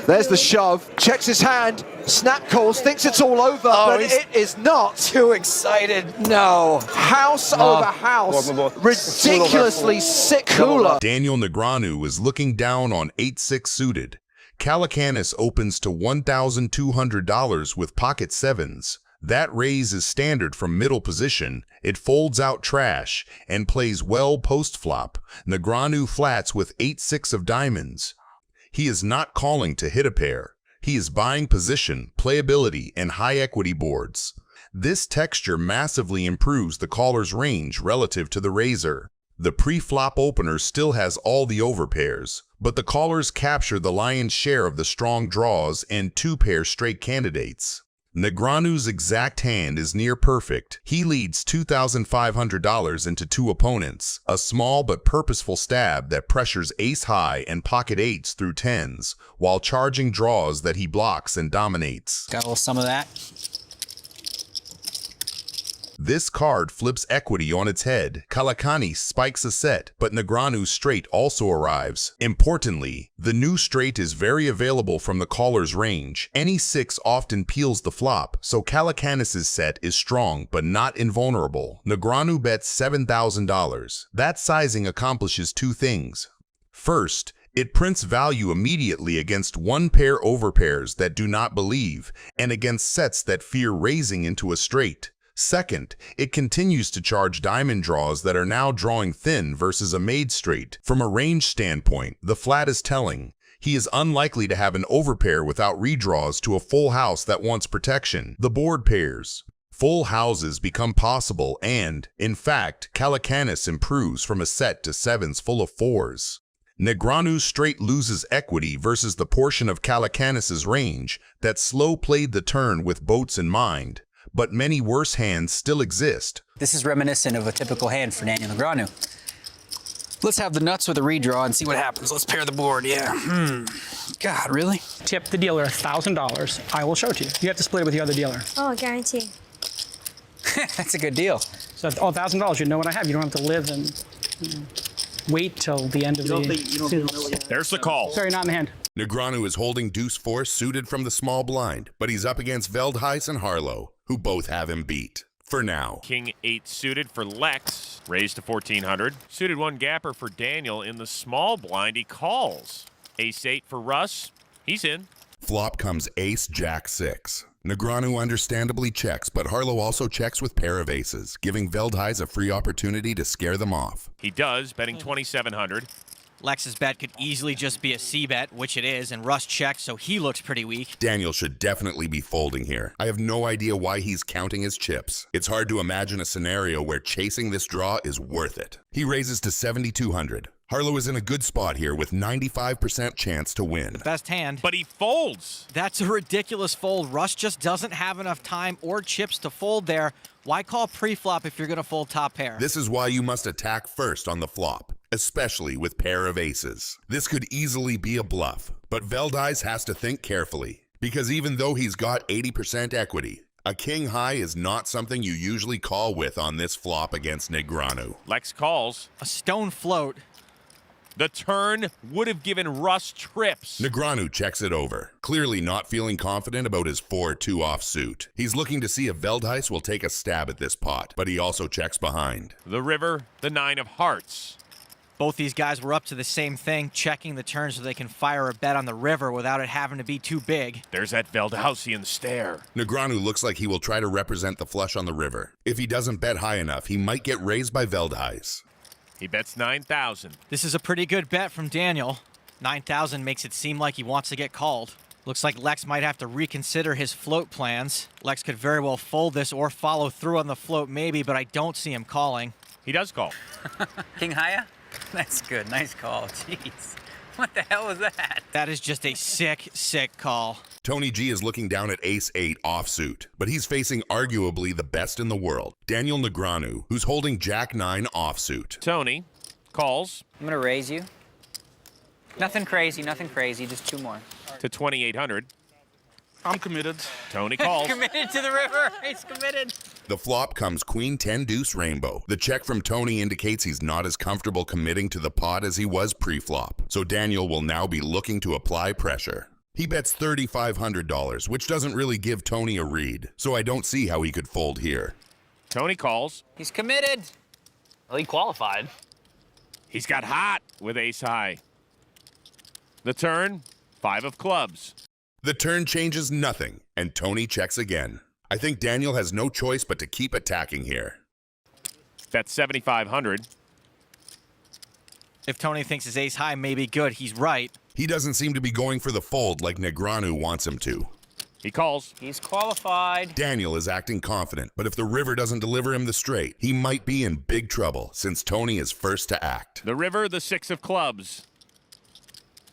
There's the shove. Checks his hand. Snap calls. Thinks it's all over, but it is not. Too excited. No. House over house. Ridiculously sick cooler. Daniel Negreanu is looking down on 8-6 suited. Calacanis opens to $1,200 with pocket sevens. That raise is standard from middle position. It folds out trash and plays well post-flop. Negreanu flats with 8-6 of diamonds. He is not calling to hit a pair. He is buying position, playability, and high equity boards. This texture massively improves the caller's range relative to the raiser. The pre-flop opener still has all the overpairs, but the callers capture the lion's share of the strong draws and 2-pair straight candidates. Negreanu's exact hand is near perfect. He leads $2,500 into 2 opponents, a small but purposeful stab that pressures ace-high and pocket 8s through 10s, while charging draws that he blocks and dominates. Got a little some of that. This card flips equity on its head. Calacanis spikes a set, but Negreanu's straight also arrives. Importantly, the new straight is very available from the caller's range. Any 6 often peels the flop, so Calacanis' set is strong but not invulnerable. Negreanu bets $7,000. That sizing accomplishes 2 things. First, it prints value immediately against 1-pair overpairs that do not believe, and against sets that fear raising into a straight. Second, it continues to charge diamond draws that are now drawing thin versus a made straight. From a range standpoint, the flat is telling. He is unlikely to have an overpair without redraws to a full house that wants protection. The board pairs. Full houses become possible and, in fact, Calacanis improves from a set to 7s full of 4s. Negreanu's straight loses equity versus the portion of Calacanis' range that slow played the turn with boats in mind. But many worse hands still exist. This is reminiscent of a typical hand for Daniel Negreanu. Let's have the nuts with a redraw and see what happens. Let's pair the board, yeah. God, really? Tip the dealer $1,000. I will show it to you. You have to split it with the other dealer. Oh, guarantee. That's a good deal. So, $1,000, you know what I have. You don't have to live and wait till the end of the... There's the call. Sorry, not in the hand. Negreanu is holding deuce-4 suited from the small blind, but he's up against Veldhuis and Harlow, who both have him beat. For now. King 8 suited for Lex, raised to 1,400. Suited 1 gapper for Daniel in the small blind. He calls. Ace 8 for Russ. He's in. Flop comes ace, jack 6. Negreanu understandably checks, but Harlow also checks with pair of aces, giving Veldhuis a free opportunity to scare them off. He does, betting 2,700. Lex's bet could easily just be a C-bet, which it is, and Russ checks, so he looks pretty weak. Daniel should definitely be folding here. I have no idea why he's counting his chips. It's hard to imagine a scenario where chasing this draw is worth it. He raises to 7,200. Harlow is in a good spot here with 95% chance to win. Best hand. But he folds. That's a ridiculous fold. Russ just doesn't have enough time or chips to fold there. Why call pre-flop if you're going to fold top pair? This is why you must attack first on the flop, especially with pair of aces. This could easily be a bluff, but Veldhuis has to think carefully, because even though he's got 80% equity, a king high is not something you usually call with on this flop against Negreanu. Lex calls. A stone float. The turn would have given Russ trips. Negreanu checks it over, clearly not feeling confident about his 4-2 offsuit. He's looking to see if Veldhuis will take a stab at this pot, but he also checks behind. The river, the 9 of hearts. Both these guys were up to the same thing, checking the turn so they can fire a bet on the river without it having to be too big. There's that Veldhuisian stare. Negreanu looks like he will try to represent the flush on the river. If he doesn't bet high enough, he might get raised by Veldhuis. He bets 9,000. This is a pretty good bet from Daniel. 9,000 makes it seem like he wants to get called. Looks like Lex might have to reconsider his float plans. Lex could very well fold this or follow through on the float maybe, but I don't see him calling. He does call. King Haya? That's good. Nice call. Jeez. What the hell was that? That is just a sick, sick call. Tony G is looking down at ace 8 offsuit, but he's facing arguably the best in the world, Daniel Negreanu, who's holding jack 9 offsuit. Tony calls. I'm going to raise you. Nothing crazy, just 2 more. To 2,800. I'm committed. Tony calls. Committed to the river. He's committed. The flop comes queen 10 deuce rainbow. The check from Tony indicates he's not as comfortable committing to the pot as he was pre-flop, so Daniel will now be looking to apply pressure. He bets $3,500, which doesn't really give Tony a read, so I don't see how he could fold here. Tony calls. He's committed. Well, he qualified. He's got hot with ace high. The turn, 5 of clubs. The turn changes nothing, and Tony checks again. I think Daniel has no choice but to keep attacking here. Bet 7,500. If Tony thinks his ace high may be good, he's right. He doesn't seem to be going for the fold like Negreanu wants him to. He calls. He's qualified. Daniel is acting confident, but if the river doesn't deliver him the straight, he might be in big trouble since Tony is first to act. The river, the 6 of clubs.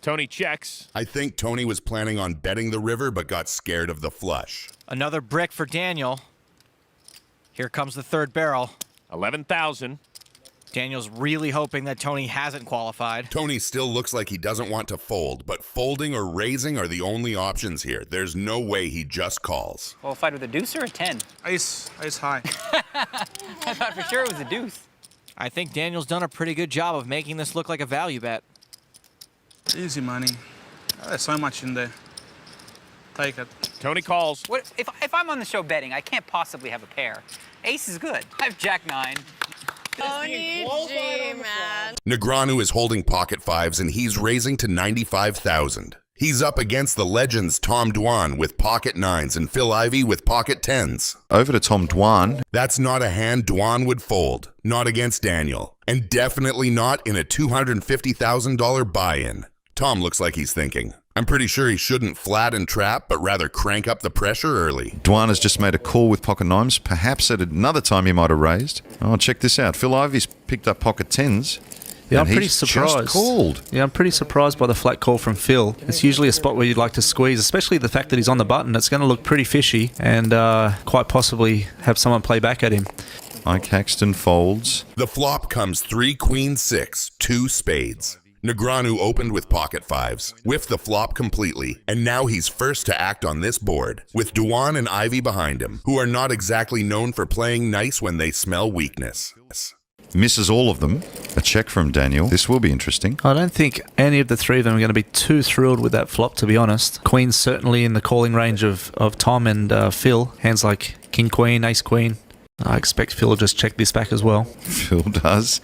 Tony checks. I think Tony was planning on betting the river but got scared of the flush. Another brick for Daniel. Here comes the third barrel. 11,000. Daniel's really hoping that Tony hasn't qualified. Tony still looks like he doesn't want to fold, but folding or raising are the only options here. There's no way he just calls. Qualified with a deuce or a 10? Ace high. I thought for sure it was a deuce. I think Daniel's done a pretty good job of making this look like a value bet. Easy money. There's so much in there. Take it. Tony calls. What if I'm on the show betting, I can't possibly have a pair. Ace is good. I have Jack 9. Tony G, man. Negreanu is holding pocket fives and he's raising to 95,000. He's up against the legends Tom Dwan with pocket nines and Phil Ivey with pocket tens. Over to Tom Dwan. That's not a hand Dwan would fold, not against Daniel, and definitely not in a $250,000 buy-in. Tom looks like he's thinking, I'm pretty sure he shouldn't flat and trap, but rather crank up the pressure early. Dwan has just made a call with pocket nines. Perhaps at another time he might have raised. Oh, check this out. Phil Ivey's picked up pocket tens. Yeah, and I'm pretty he's surprised. Just called. Yeah, I'm pretty surprised by the flat call from Phil. It's usually a spot where you'd like to squeeze, especially the fact that he's on the button. It's going to look pretty fishy and quite possibly have someone play back at him. Ike Haxton folds. The flop comes 3 queen 6, 2 spades. Negreanu opened with pocket fives, whiffed the flop completely, and now he's first to act on this board, with Dwan and Ivey behind him, who are not exactly known for playing nice when they smell weakness. Misses all of them. A check from Daniel. This will be interesting. I don't think any of the three of them are going to be too thrilled with that flop, to be honest. Queen's certainly in the calling range of Tom and Phil. Hands like King Queen, Ace Queen. I expect Phil will just check this back as well. Phil does.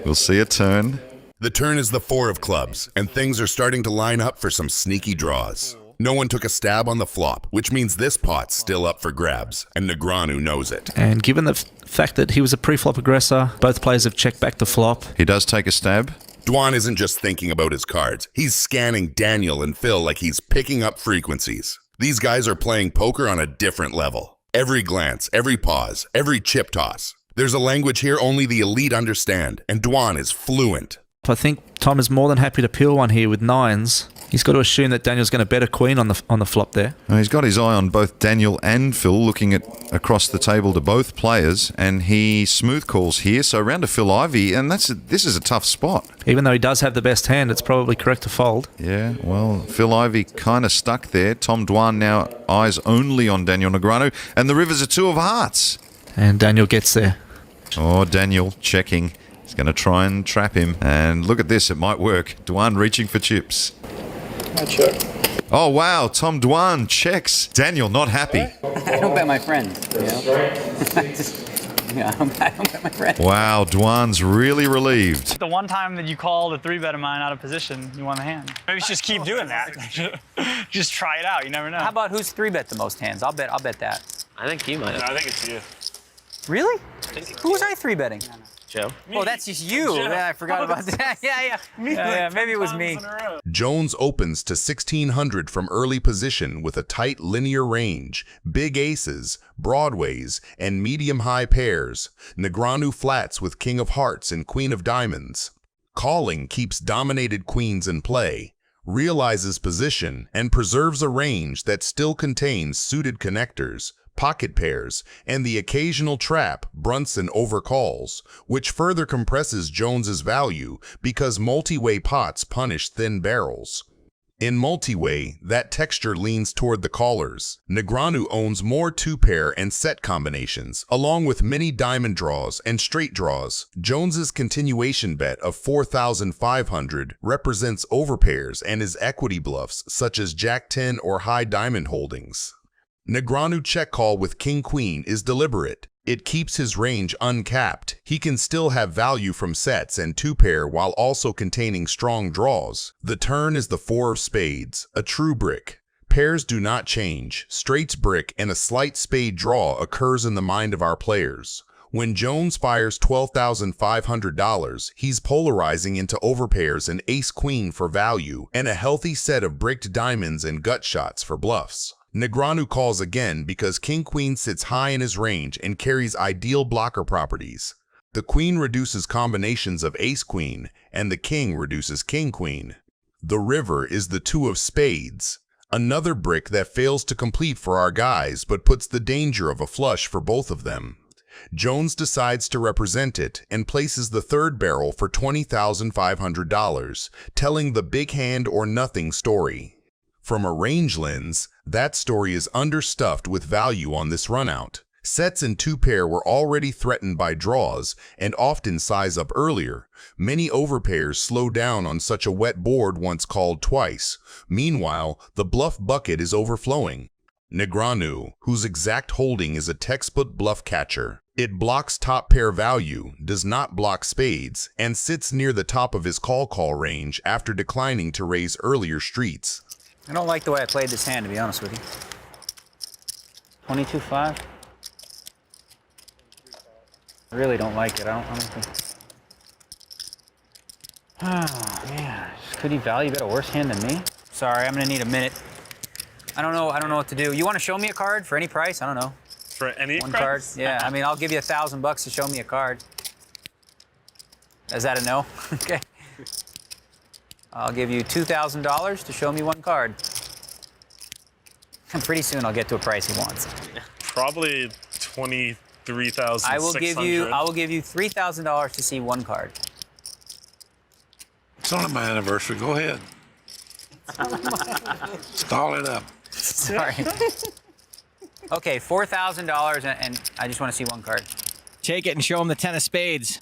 We'll see a turn. The turn is the 4 of clubs, and things are starting to line up for some sneaky draws. No one took a stab on the flop, which means this pot's still up for grabs, and Negreanu knows it. And given the fact that he was a pre-flop aggressor, both players have checked back the flop. He does take a stab. Dwan isn't just thinking about his cards. He's scanning Daniel and Phil like he's picking up frequencies. These guys are playing poker on a different level. Every glance, every pause, every chip toss. There's a language here only the elite understand, and Dwan is fluent. I think Tom is more than happy to peel one here with nines. He's got to assume that Daniel's going to bet a queen on the flop there. Well, he's got his eye on both Daniel and Phil, looking at across the table to both players, and he smooth calls here. So round to Phil Ivey, and this is a tough spot. Even though he does have the best hand, it's probably correct to fold. Yeah, well, Phil Ivey kind of stuck there. Tom Dwan now eyes only on Daniel Negreanu, and the river's a 2 of hearts. And Daniel gets there. Oh, Daniel checking. He's going to try and trap him. And look at this, it might work. Dwan reaching for chips. I check. Oh, wow, Tom Dwan checks. Daniel not happy. I don't bet my friends, you know? I don't bet my friends. Wow, Dwan's really relieved. The one time that you called a 3-bet of mine out of position, you won the hand. Maybe you should just keep doing that. Just try it out, you never know. How about who's 3-bet the most hands? I'll bet that. I think he might have. I think it's you. Really? Who was I 3-betting? Joe. Oh, that's just you. Yeah, I forgot about that. Yeah. Maybe it was me. Jones opens to 1,600 from early position with a tight linear range, big aces, broadways, and medium-high pairs. Negreanu flats with King of Hearts and Queen of Diamonds. Calling keeps dominated queens in play, realizes position, and preserves a range that still contains suited connectors, pocket pairs, and the occasional trap Brunson overcalls, which further compresses Jones's value because multi-way pots punish thin barrels. In multi-way, that texture leans toward the callers. Negreanu owns more 2-pair and set combinations, along with many diamond draws and straight draws. Jones's continuation bet of 4,500 represents overpairs and his equity bluffs such as Jack-10 or high diamond holdings. Negreanu check call with King-Queen is deliberate. It keeps his range uncapped. He can still have value from sets and 2-pair while also containing strong draws. The turn is the 4 of spades, a true brick. Pairs do not change. Straights brick and a slight spade draw occurs in the mind of our players. When Jones fires $12,500, he's polarizing into overpairs and ace-queen for value and a healthy set of bricked diamonds and gut shots for bluffs. Negreanu calls again because king-queen sits high in his range and carries ideal blocker properties. The queen reduces combinations of ace-queen, and the king reduces king-queen. The river is the 2 of spades, another brick that fails to complete for our guys but puts the danger of a flush for both of them. Jones decides to represent it and places the 3rd barrel for $20,500, telling the big hand or nothing story. From a range lens, that story is understuffed with value on this runout. Sets in 2-pair were already threatened by draws and often size up earlier. Many overpairs slow down on such a wet board once called twice. Meanwhile, the bluff bucket is overflowing. Negreanu, whose exact holding is a textbook bluff catcher. It blocks top pair value, does not block spades, and sits near the top of his call range after declining to raise earlier streets. I don't like the way I played this hand, to be honest with you. 22-5. I really don't like it. I don't think. Oh man, could he value bet a worse hand than me? Sorry, I'm gonna need a minute. I don't know what to do. You want to show me a card for any price? I don't know. For any one price? card? Yeah, I mean, I'll give you $1,000 to show me a card. Is that a no? Okay. I'll give you $2,000 to show me one card. And pretty soon I'll get to a price he wants. Probably 23,600. I will give you $3,000 to see one card. It's only my anniversary. Go ahead. Stall it up. Sorry. Okay, $4,000, and I just want to see one card. Take it and show him the 10 of spades.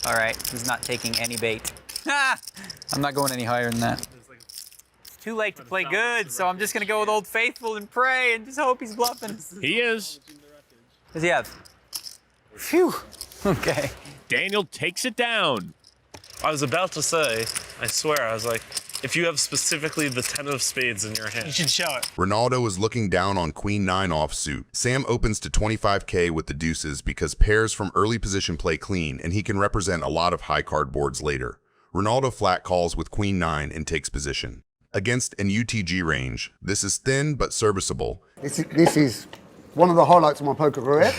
All right, he's not taking any bait. I'm not going any higher than that. It's too late to play good, so I'm just going to go with Old Faithful and pray and just hope he's bluffing. He is. What does he have? Phew. Okay. Daniel takes it down. I was about to say, I swear, I was like, if you have specifically the 10 of spades in your hand. You should show it. Ronaldo is looking down on Queen 9 offsuit. Sam opens to 25K with the deuces because pairs from early position play clean and he can represent a lot of high card boards later. Ronaldo flat calls with Queen 9 and takes position. Against an UTG range, this is thin but serviceable. This is one of the highlights of my poker career.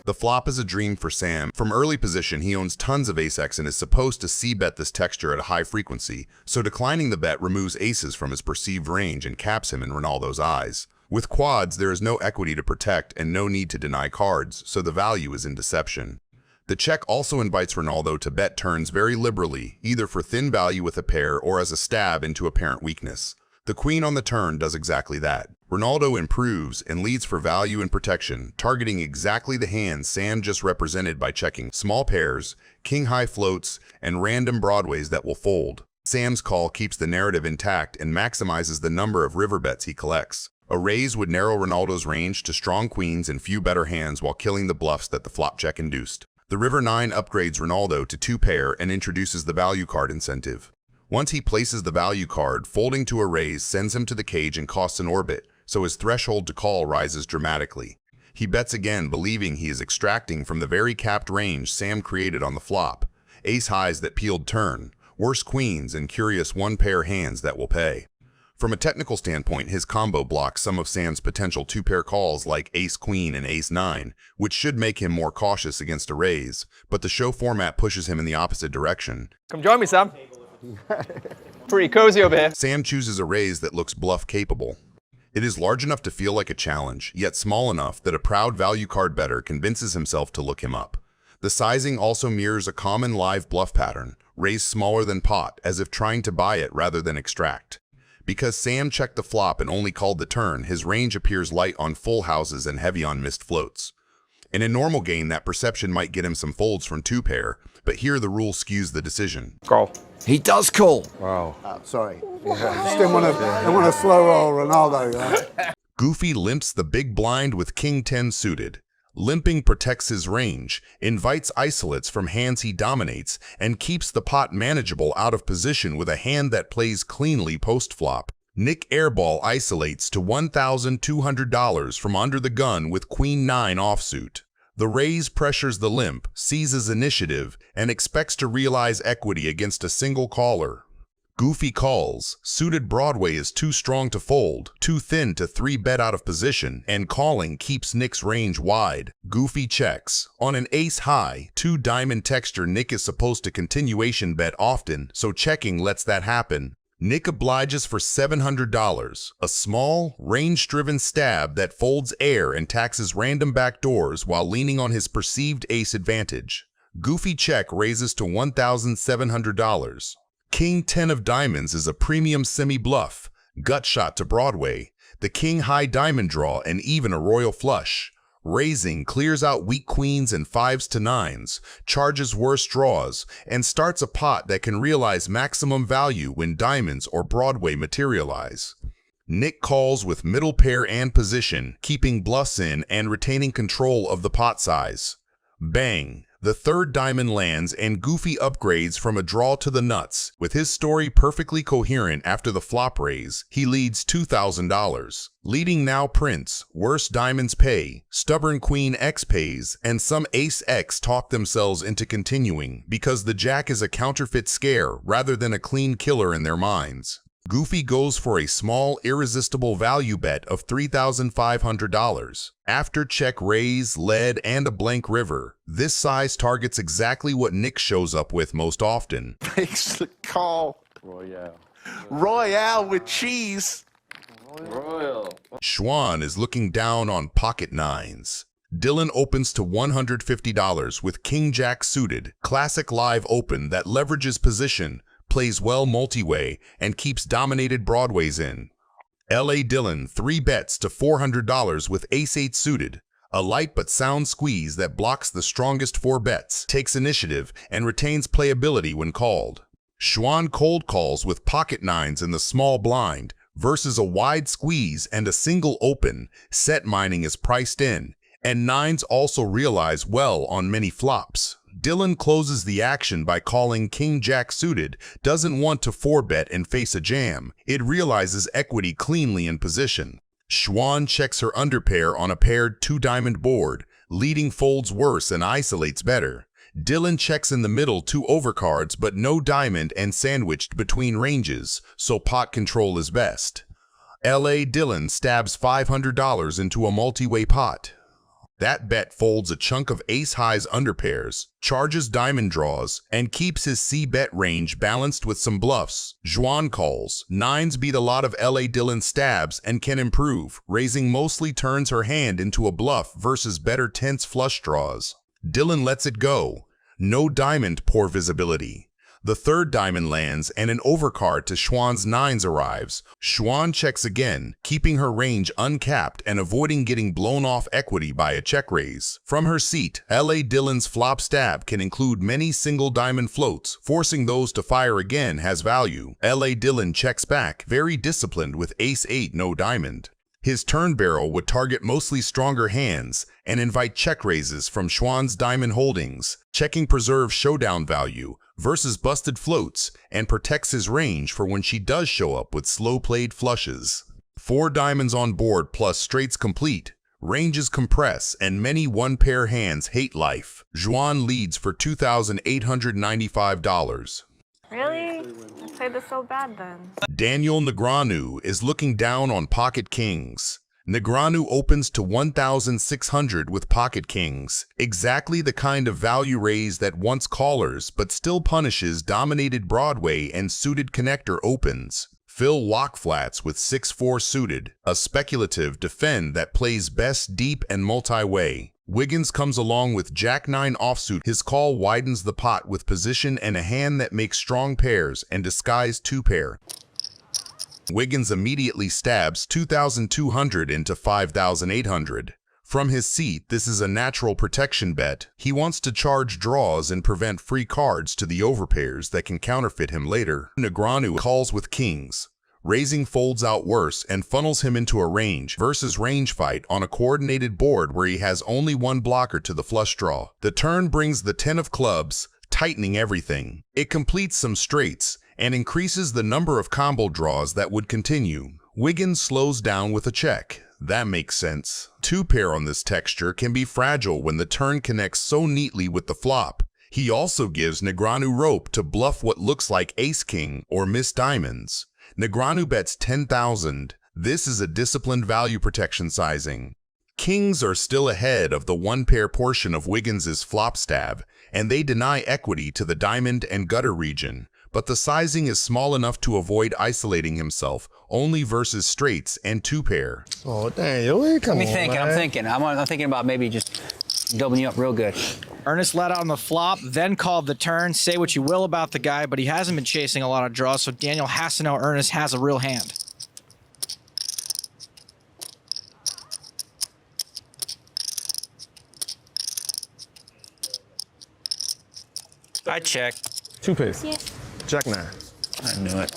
The flop is a dream for Sam. From early position, he owns tons of ace-x and is supposed to c-bet this texture at a high frequency, so declining the bet removes aces from his perceived range and caps him in Ronaldo's eyes. With quads, there is no equity to protect and no need to deny cards, so the value is in deception. The check also invites Ronaldo to bet turns very liberally, either for thin value with a pair or as a stab into apparent weakness. The queen on the turn does exactly that. Ronaldo improves and leads for value and protection, targeting exactly the hands Sam just represented by checking small pairs, king-high floats, and random broadways that will fold. Sam's call keeps the narrative intact and maximizes the number of river bets he collects. A raise would narrow Ronaldo's range to strong queens and few better hands while killing the bluffs that the flop check induced. The river 9 upgrades Ronaldo to 2-pair and introduces the value card incentive. Once he places the value card, folding to a raise sends him to the cage and costs an orbit, so his threshold to call rises dramatically. He bets again, believing he is extracting from the very capped range Sam created on the flop. Ace highs that peeled turn, worse queens, and curious 1-pair hands that will pay. From a technical standpoint, his combo blocks some of Sam's potential 2-pair calls like ace-queen and ace-9, which should make him more cautious against a raise, but the show format pushes him in the opposite direction. Come join me, Sam. Pretty cozy over here. Sam chooses a raise that looks bluff-capable. It is large enough to feel like a challenge, yet small enough that a proud value card bettor convinces himself to look him up. The sizing also mirrors a common live bluff pattern, raise smaller than pot, as if trying to buy it rather than extract. Because Sam checked the flop and only called the turn, his range appears light on full houses and heavy on missed floats. In a normal game, that perception might get him some folds from 2-pair, but here the rule skews the decision. Call. He does call. Wow. Sorry. Just didn't want to slow roll Ronaldo. Goofy limps the big blind with King 10 suited. Limping protects his range, invites isolates from hands he dominates, and keeps the pot manageable out of position with a hand that plays cleanly post-flop. Nick airball isolates to $1,200 from under the gun with Queen 9 offsuit. The raise pressures the limp, seizes initiative, and expects to realize equity against a single caller. Goofy calls. Suited Broadway is too strong to fold, too thin to 3-bet out of position, and calling keeps Nick's range wide. Goofy checks. On an ace high, 2 diamond texture, Nick is supposed to continuation bet often, so checking lets that happen. Nick obliges for $700, a small, range-driven stab that folds air and taxes random backdoors while leaning on his perceived ace advantage. Goofy check raises to $1,700. King 10 of diamonds is a premium semi-bluff, gut shot to Broadway, the king high diamond draw, and even a royal flush. Raising clears out weak queens and 5s to 9s, charges worse draws, and starts a pot that can realize maximum value when diamonds or Broadway materialize. Nick calls with middle pair and position, keeping bluffs in and retaining control of the pot size. Bang! The 3rd diamond lands and Goofy upgrades from a draw to the nuts. With his story perfectly coherent after the flop raise, he leads $2,000. Leading now Prince, worse diamonds pay, stubborn Queen X pays, and some Ace X talk themselves into continuing because the Jack is a counterfeit scare rather than a clean killer in their minds. Goofy goes for a small, irresistible value bet of $3,500. After check raise, lead, and a blank river, this size targets exactly what Nick shows up with most often. Makes the call. Royale. Royale with cheese. Royal. Schwan is looking down on pocket 9s. Dylan opens to $150 with King Jack suited, classic live open that leverages position, plays well multi-way, and keeps dominated Broadways in. L.A. Dylan 3 bets to $400 with Ace-8 suited, a light but sound squeeze that blocks the strongest 4 bets, takes initiative, and retains playability when called. Schwan cold calls with pocket 9s in the small blind versus a wide squeeze and a single open, set mining is priced in, and 9s also realize well on many flops. Dylan closes the action by calling King Jack suited, doesn't want to 4-bet and face a jam. It realizes equity cleanly in position. Schwan checks her underpair on a paired 2-diamond board, leading folds worse and isolates better. Dylan checks in the middle 2 overcards but no diamond and sandwiched between ranges, so pot control is best. L.A. Dylan stabs $500 into a multi-way pot. That bet folds a chunk of ace-highs underpairs, charges diamond draws, and keeps his C-bet range balanced with some bluffs. Schwan calls. 9s beat a lot of L.A. Dylan stabs and can improve. Raising mostly turns her hand into a bluff versus better 10s flush draws. Dylan lets it go. No diamond, poor visibility. The 3rd diamond lands and an overcard to Schwan's 9s arrives. Schwan checks again, keeping her range uncapped and avoiding getting blown off equity by a check raise. From her seat, L.A. Dylan's flop stab can include many single diamond floats. Forcing those to fire again has value. L.A. Dylan checks back, very disciplined with Ace-8 no diamond. His turn barrel would target mostly stronger hands and invite check raises from Schwan's diamond holdings. Checking preserves showdown value versus busted floats and protects his range for when she does show up with slow-played flushes. 4 diamonds on board plus straights complete. Ranges compress and many 1-pair hands hate life. Schwan leads for $2,895. Really? I played this so bad then. Daniel Negreanu is looking down on pocket kings. Negreanu opens to $1,600 with pocket kings, exactly the kind of value raise that wants callers but still punishes dominated Broadway and suited connector opens. Phil lock flats with 6-4 suited, a speculative defend that plays best deep and multi-way. Wiggins comes along with Jack-9 offsuit. His call widens the pot with position and a hand that makes strong pairs and disguised 2-pair. Wiggins immediately stabs $2,200 into $5,800. From his seat, this is a natural protection bet. He wants to charge draws and prevent free cards to the overpairs that can counterfeit him later. Negreanu calls with kings. Raising folds out worse and funnels him into a range versus range fight on a coordinated board where he has only one blocker to the flush draw. The turn brings the 10 of clubs, tightening everything. It completes some straights and increases the number of combo draws that would continue. Wiggins slows down with a check. That makes sense. 2-pair on this texture can be fragile when the turn connects so neatly with the flop. He also gives Negreanu rope to bluff what looks like ace-king or miss diamonds. Negreanu bets 10,000. This is a disciplined value protection sizing. Kings are still ahead of the 1-pair portion of Wiggins's flop stab, and they deny equity to the diamond and gutter region, but the sizing is small enough to avoid isolating himself only versus straights and 2-pair. Oh, Daniel, come I'm thinking about maybe just doubling you up real good. Ernest let out on the flop, then called the turn. Say what you will about the guy, but he hasn't been chasing a lot of draws, so Daniel has to know Ernest has a real hand. I check. 2-pair. Yes. Jack 9. I knew it.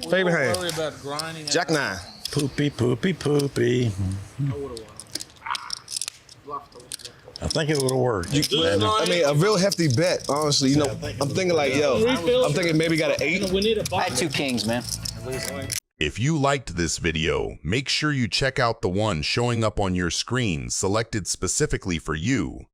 Favorite hand. Jack 9. Poopy, poopy, poopy. I think it would have worked. I mean, a real hefty bet, honestly. You know, I'm thinking like, I'm thinking maybe got an 8. I had 2 kings, man. If you liked this video, make sure you check out the one showing up on your screen selected specifically for you.